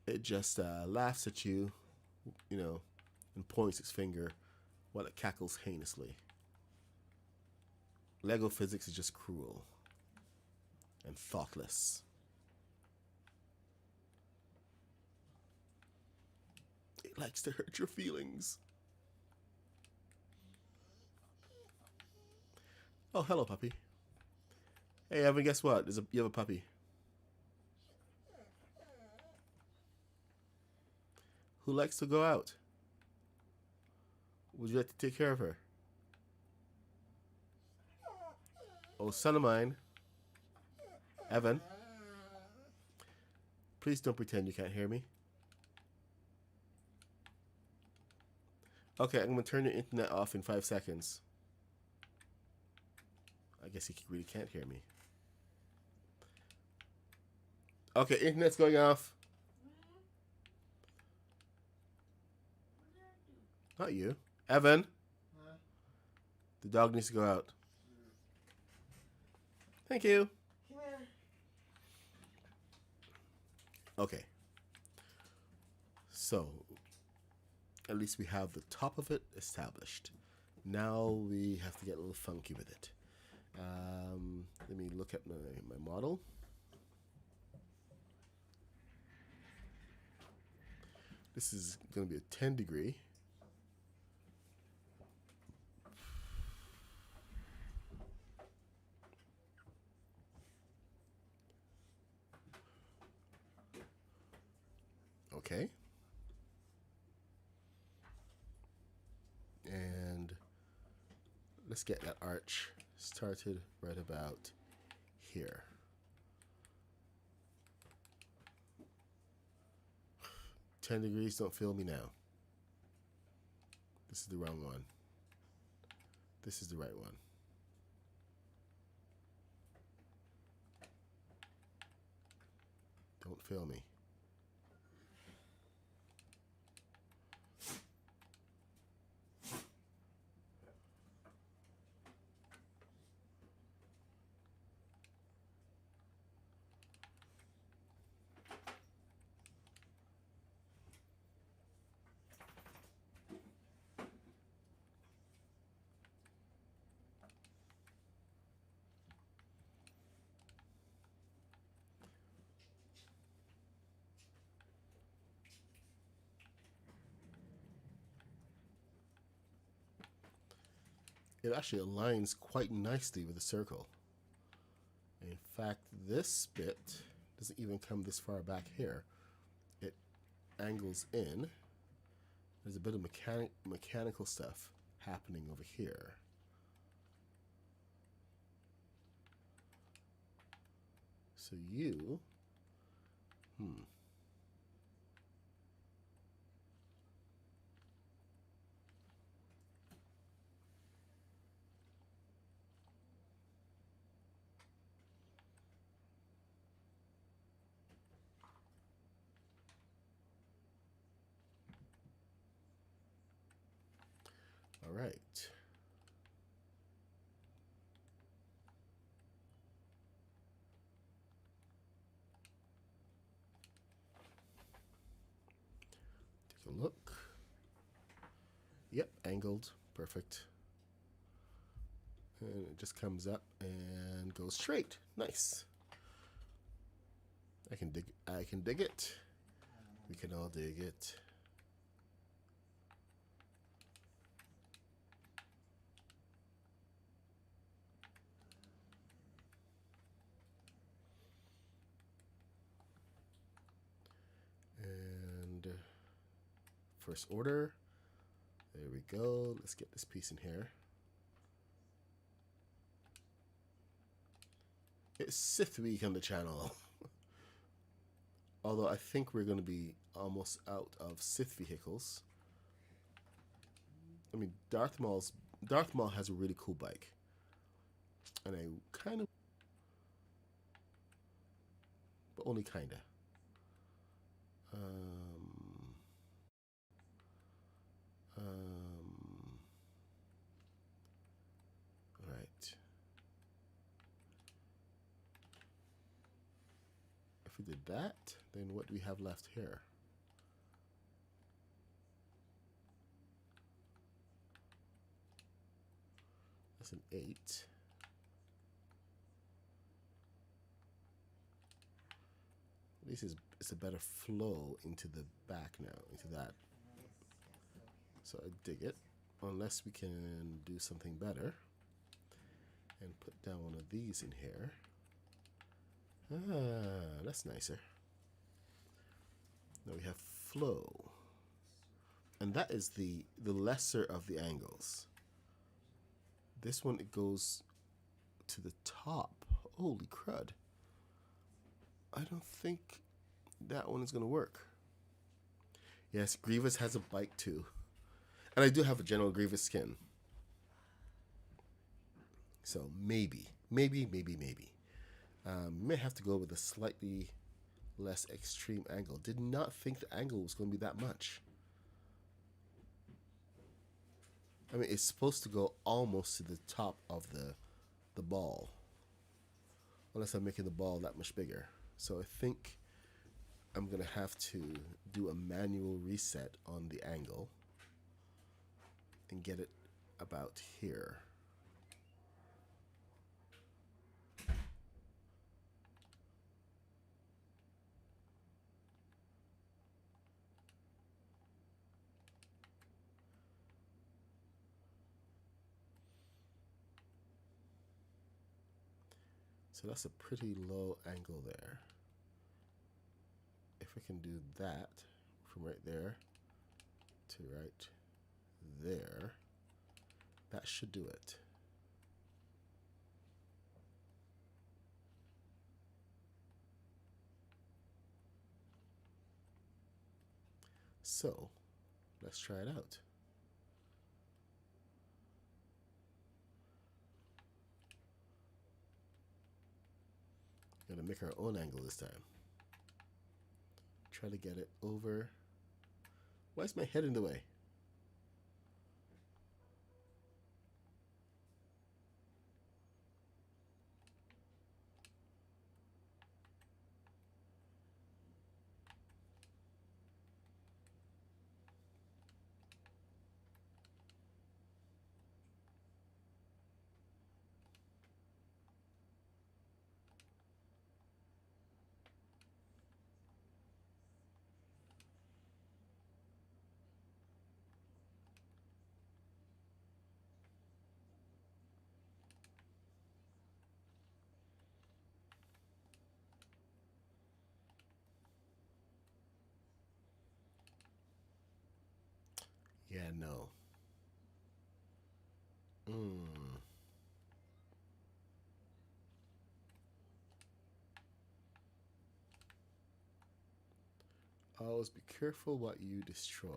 it just laughs at you, you know, and points its finger while it cackles heinously. Lego physics is just cruel and thoughtless. It likes to hurt your feelings. Oh, hello, puppy. Hey, Evan, guess what? You have a puppy. Who likes to go out? Would you like to take care of her? Oh, son of mine. Evan. Please don't pretend you can't hear me. Okay, I'm going to turn your internet off in 5 seconds. I guess he really can't hear me. Okay, internet's going off. Not you. Evan. Huh? The dog needs to go out. Thank you. Come here. Okay. So, at least we have the top of it established. Now we have to get a little funky with it. Let me look at my model. This is going to be a 10 degree. Okay. And let's get that arch started right about here. $10, don't feel me now. This is the wrong one. This is the right one. Don't fail me. It actually aligns quite nicely with the circle. In fact, this bit doesn't even come this far back here. It angles in. There's a bit of mechanical stuff happening over here. So you, all right. Take a look. Yep, angled, perfect. And it just comes up and goes straight. Nice. I can dig it. We can all dig it. And first order. There we go. Let's get this piece in here. It's Sith week on the channel. Although I think we're going to be almost out of Sith vehicles. I mean, Darth Maul has a really cool bike. And I kind of, but only kind of. All right. If we did that, then what do we have left here? That's an 8. At least it's a better flow into the back now, into that. So I dig it, unless we can do something better and put down one of these in here. Ah, that's nicer. Now we have flow. And that is the lesser of the angles. This one, it goes to the top. Holy crud. I don't think that one is going to work. Yes, Grievous has a bike too. And I do have a General Grievous skin. So maybe. May have to go with a slightly less extreme angle. Did not think the angle was going to be that much. I mean, it's supposed to go almost to the top of the ball. Unless I'm making the ball that much bigger. So I think I'm going to have to do a manual reset on the angle and get it about here. So that's a pretty low angle there. If I can do that from right there to right there, that should do it. So let's try it out. Gonna make our own angle this time. Try to get it over. Why is my head in the way? Yeah, no. Always be careful what you destroy.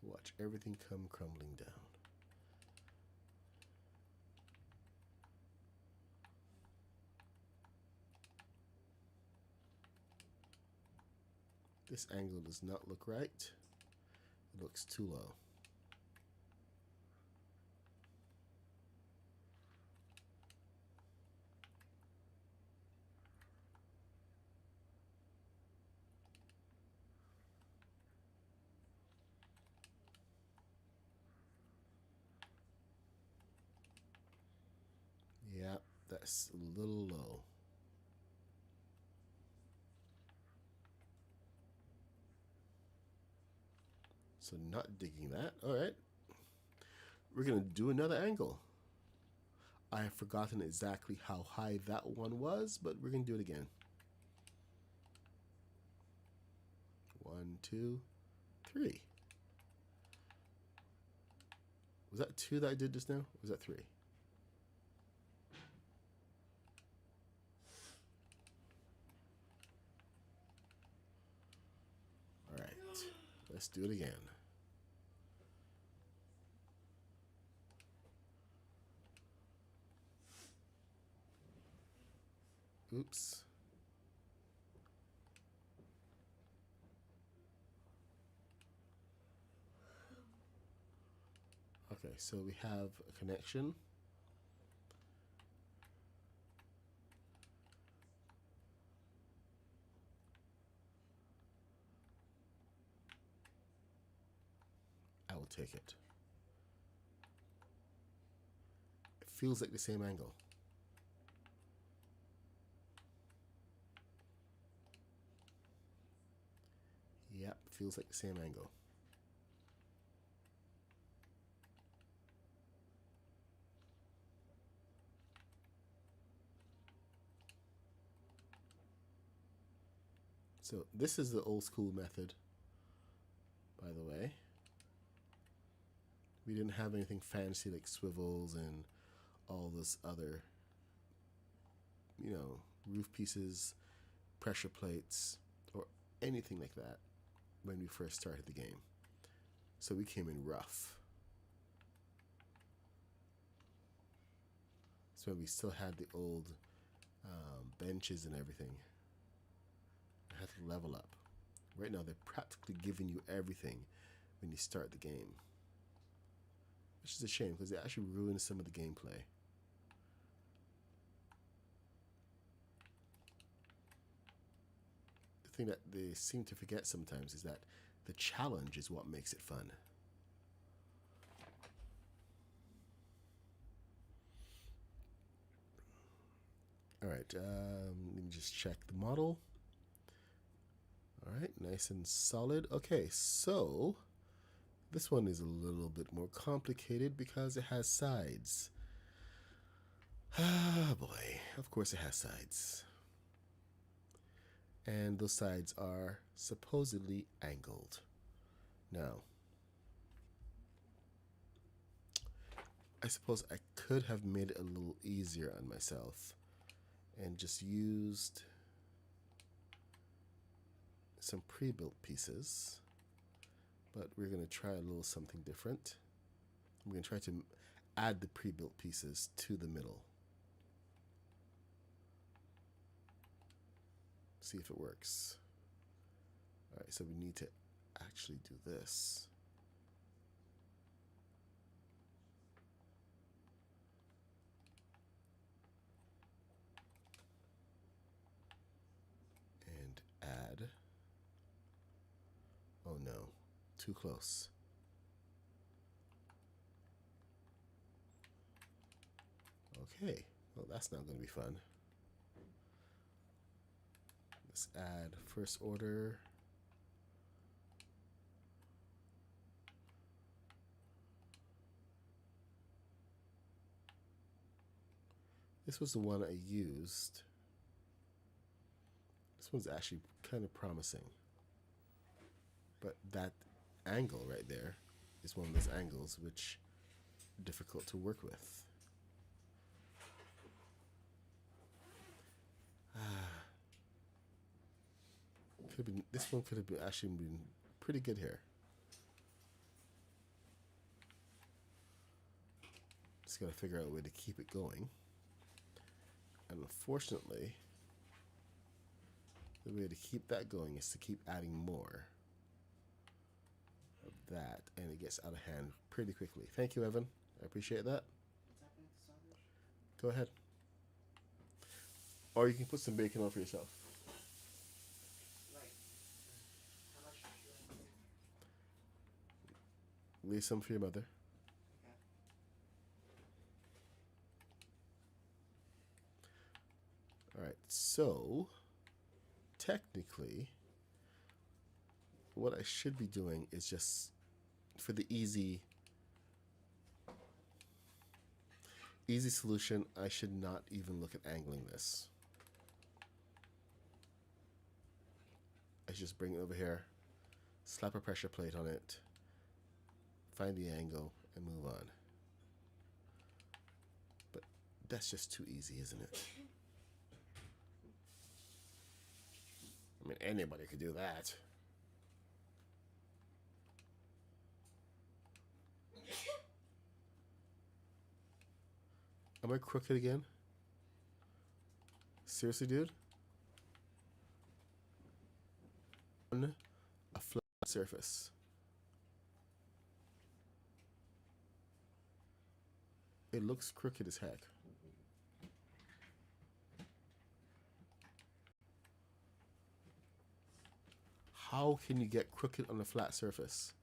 Watch everything come crumbling down. This angle does not look right. It looks too low. Yeah, that's a little low. So not digging that. All right. We're going to do another angle. I have forgotten exactly how high that one was, but we're going to do it again. 1, 2, 3. Was that 2 that I did just now? Or was that 3? All right. Let's do it again. Oops. Okay, so we have a connection. I will take it. It feels like the same angle. Yep, feels like the same angle. So this is the old school method, by the way. We didn't have anything fancy like swivels and all this other, roof pieces, pressure plates, or anything like that when we first started the game. So we came in rough. So we still had the old benches and everything. I had to level up. Right now they're practically giving you everything when you start the game. Which is a shame because they actually ruined some of the gameplay. the thing that they seem to forget sometimes is that the challenge is what makes it fun. All right, let me just check the model. All right, nice and solid. Okay, so this one is a little bit more complicated because it has sides. Ah, boy, of course it has sides. And those sides are supposedly angled. Now, I suppose I could have made it a little easier on myself and just used some pre-built pieces, but we're going to try a little something different. We're going to try to add the pre-built pieces to the middle. See if it works. All right, so we need to actually do this. And add. Oh no, too close. Okay, well that's not going to be fun. Let's add first order. This was the one I used. This one's actually kind of promising. But that angle right there is one of those angles which are difficult to work with. Could have been, this one could have been actually been pretty good here. Just gotta figure out a way to keep it going. And unfortunately, the way to keep that going is to keep adding more of that, and it gets out of hand pretty quickly. Thank you, Evan. I appreciate that. What's happening to sausage? Go ahead. Or you can put some bacon on for yourself. Right. How much should I put? Leave some for your mother. Okay. All right, so technically, what I should be doing is just for the easy solution, I should not even look at angling this. I should just bring it over here, slap a pressure plate on it, find the angle, and move on. But that's just too easy, isn't it? I mean, anybody could do that. Am I crooked again? Seriously, dude? On a flat surface. It looks crooked as heck. How can you get crooked on a flat surface?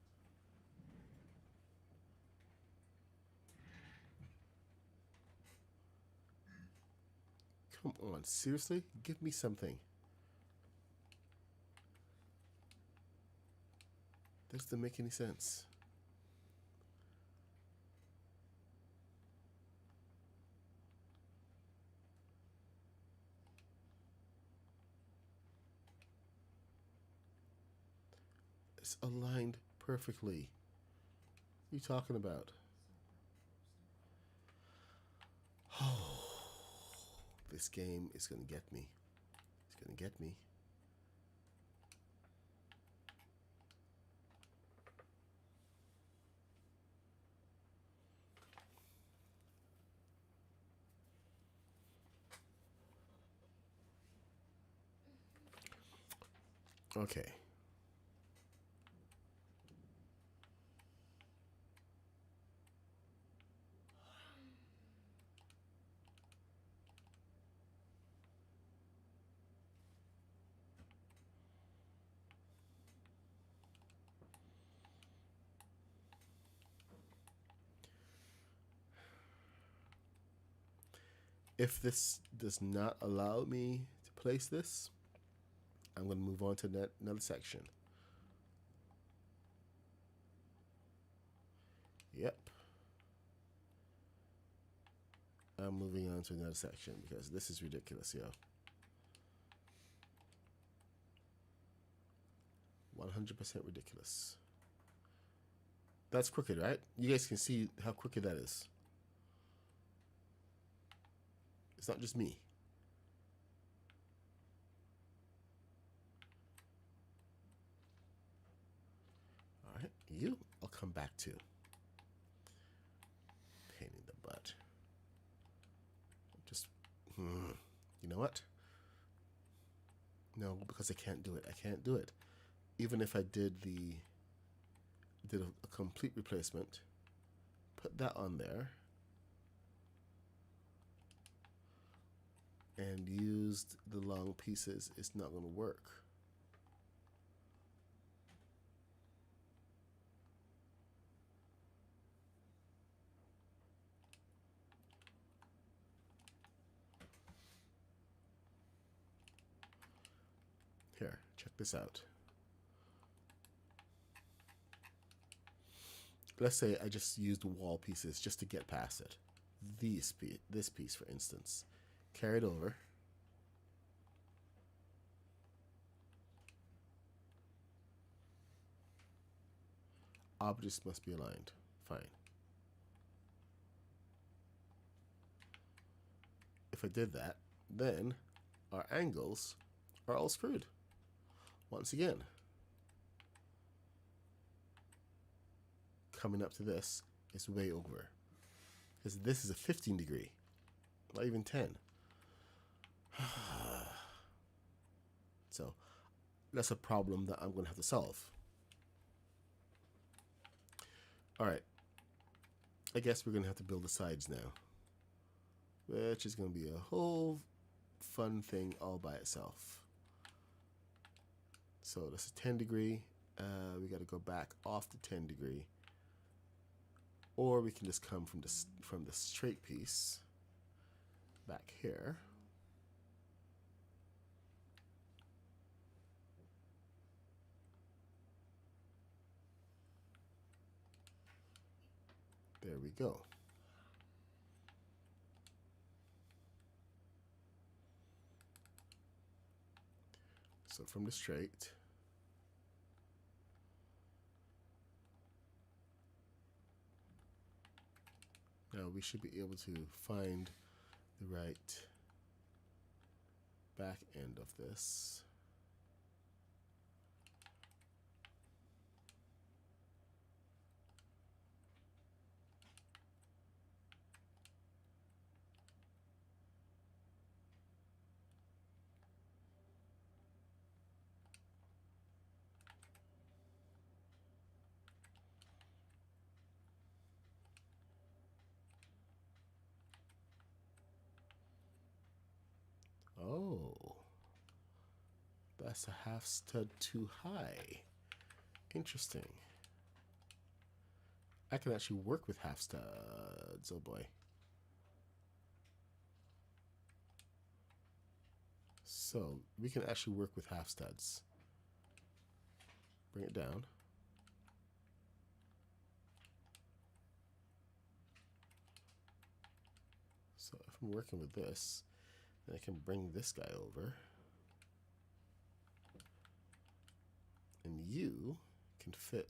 Come on, seriously? Give me something. That doesn't make any sense. It's aligned perfectly. What are you talking about? Oh, this game is going to get me. It's going to get me. Okay. If this does not allow me to place this, I'm going to move on to another section. Yep. I'm moving on to another section because this is ridiculous, yo. 100% ridiculous. That's crooked, right? You guys can see how crooked that is. It's not just me. All right, you, I'll come back to. Pain in the butt. Just, you know what? No, because I can't do it. I can't do it. Even if I did a complete replacement, put that on there, and used the long pieces, it's not going to work. Here, check this out. Let's say I just used wall pieces just to get past it. This piece, for instance, carried over. Objects must be aligned. Fine. If I did that, then our angles are all screwed. Once again, coming up to this is way over, because this is a 15 degree, not even 10. So that's a problem that I'm going to have to solve. All right, I guess we're going to have to build the sides now, which is going to be a whole fun thing all by itself. So that's a 10 degree. We got to go back off the 10 degree, or we can just come from the straight piece back here. There we go. So from the straight, now we should be able to find the right back end of this. Oh, that's a half stud too high. Interesting. I can actually work with half studs. Oh boy. So we can actually work with half studs. Bring it down. So if I'm working with this, then I can bring this guy over. And you can fit.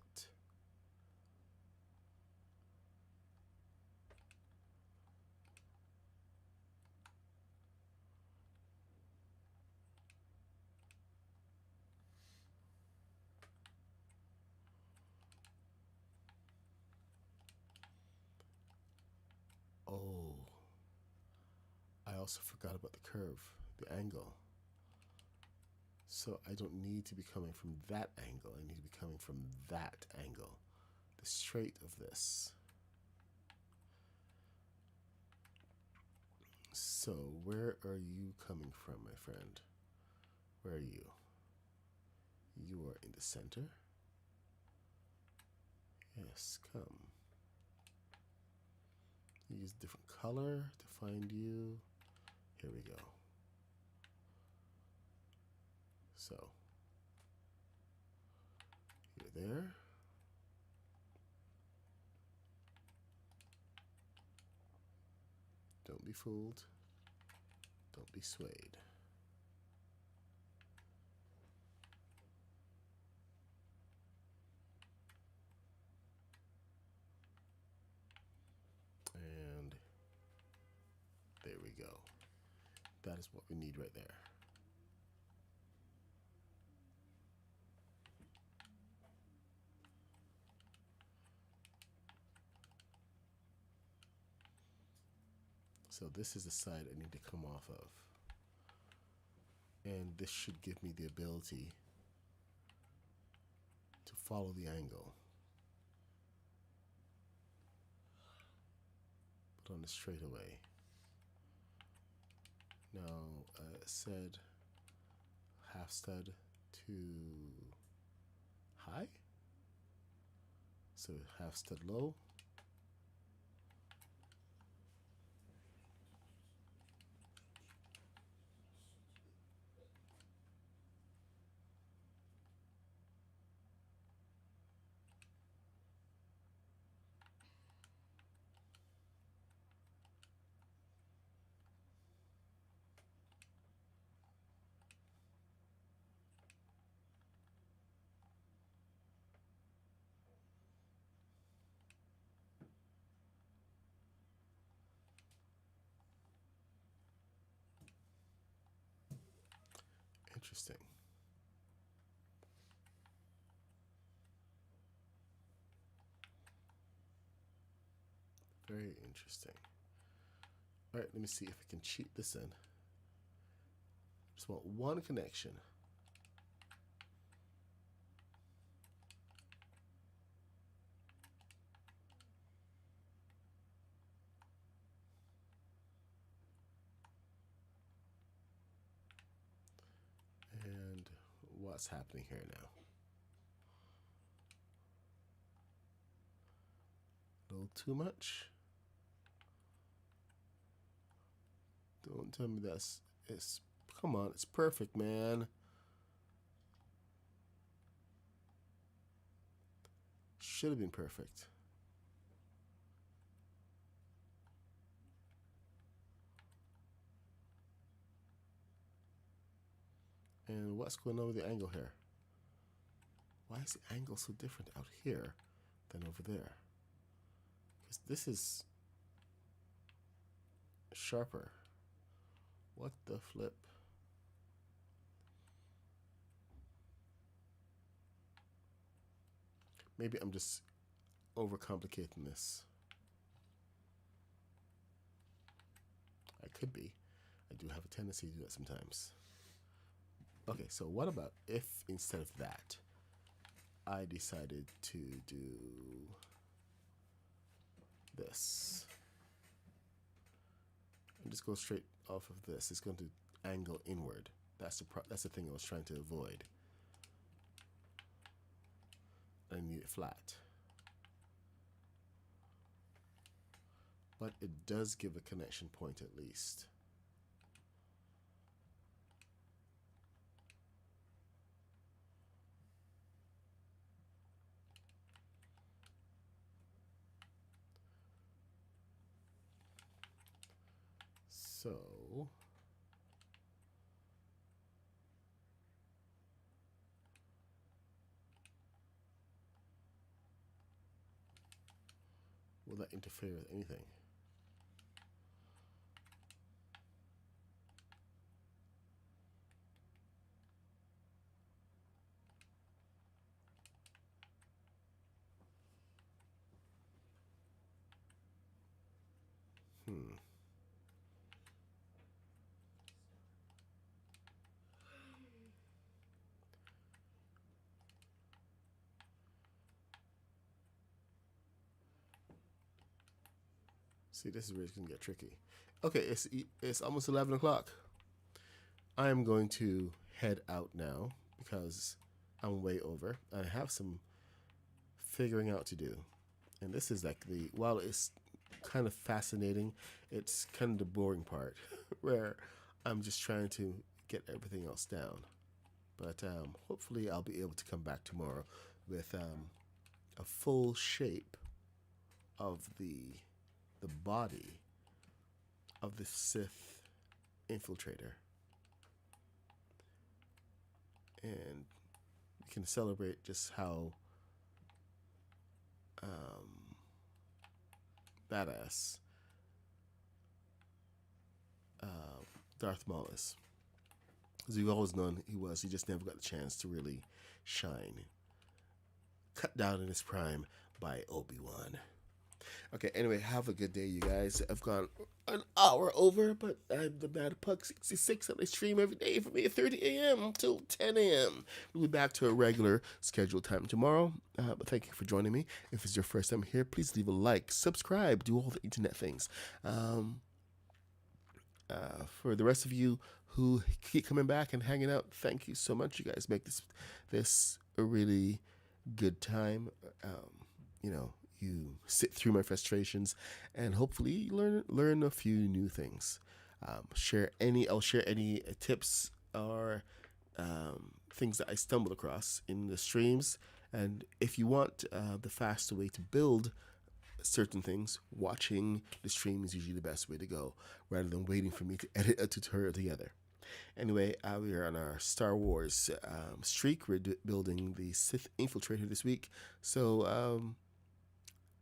Oh, I also forgot about the curve, the angle. So I don't need to be coming from that angle. I need to be coming from that angle, the straight of this. So where are you coming from, my friend? Where are you? You are in the center. Yes, come. Use different color to find you. Here we go. So, you're there. Don't be fooled. Don't be swayed. And there we go. That is what we need right there. So this is the side I need to come off of. And this should give me the ability to follow the angle. Put on the straightaway. Now, said half stud to high. So half stud low. Interesting. Very interesting. All right, let me see if I can cheat this in. Just want one connection. And what's happening here now? A little too much. Don't tell me it's come on, it's perfect, man. Should have been perfect. And what's going on with the angle here? Why is the angle so different out here than over there? Because this is sharper. What the flip? Maybe I'm just overcomplicating this. I could be. I do have a tendency to do that sometimes. Okay, so what about if instead of that, I decided to do this? And just go straight off of this. It's going to angle inward. That's the thing I was trying to avoid. I need it flat. But it does give a connection point at least. So will that interfere with anything? See, this is where it's gonna get tricky. Okay, it's almost 11 o'clock. I am going to head out now because I'm way over. I have some figuring out to do, and this is like while it's kind of fascinating, it's kind of the boring part. where I'm just trying to get everything else down. But hopefully I'll be able to come back tomorrow with a full shape of the body of the Sith Infiltrator. And we can celebrate just how badass Darth Maul is. As we've always known he was. He just never got the chance to really shine. Cut down in his prime by Obi-Wan. Okay, anyway, have a good day, you guys. I've gone an hour over, but I'm the Mad Pug 66 on the stream every day from 8:30 a.m. till 10 a.m. We'll be back to a regular scheduled time tomorrow. But thank you for joining me. If it's your first time here, please leave a like, subscribe, do all the internet things. For the rest of you who keep coming back and hanging out, thank you so much. You guys make this a really good time. You sit through my frustrations and hopefully learn a few new things. I'll share any tips or things that I stumbled across in the streams. And if you want the faster way to build certain things, watching the stream is usually the best way to go, rather than waiting for me to edit a tutorial together. Anyway, we are on our Star Wars streak. We're building the Sith Infiltrator this week. So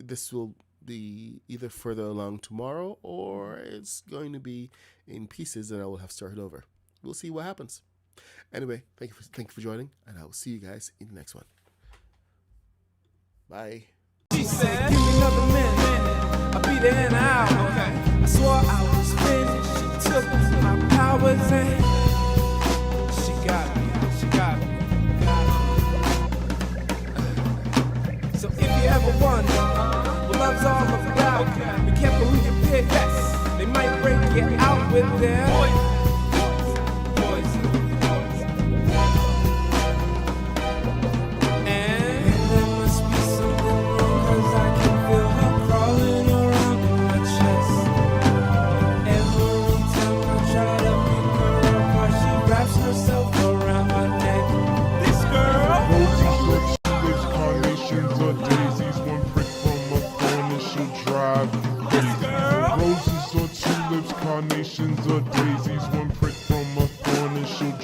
this will be either further along tomorrow or it's going to be in pieces and I will have started over. We'll see what happens. Anyway, thank you for joining, and I will see you guys in the next one. Bye. She said, give me another minute, I'll be there in an hour. Okay. I swore I was finished, she took my powers and she got me. So if you ever wonder what love's all about, be careful who you pick. They might break you out with their boys. And there must be something wrong, 'cause I can feel her crawling around in my chest. Every time I try to pick her apart, she wraps herself around my neck. This girl, carnations or daisies, one prick from a thorn and she'll drive. this girl. Roses or tulips, carnations or daisies, one prick from a thorn and she'll drive.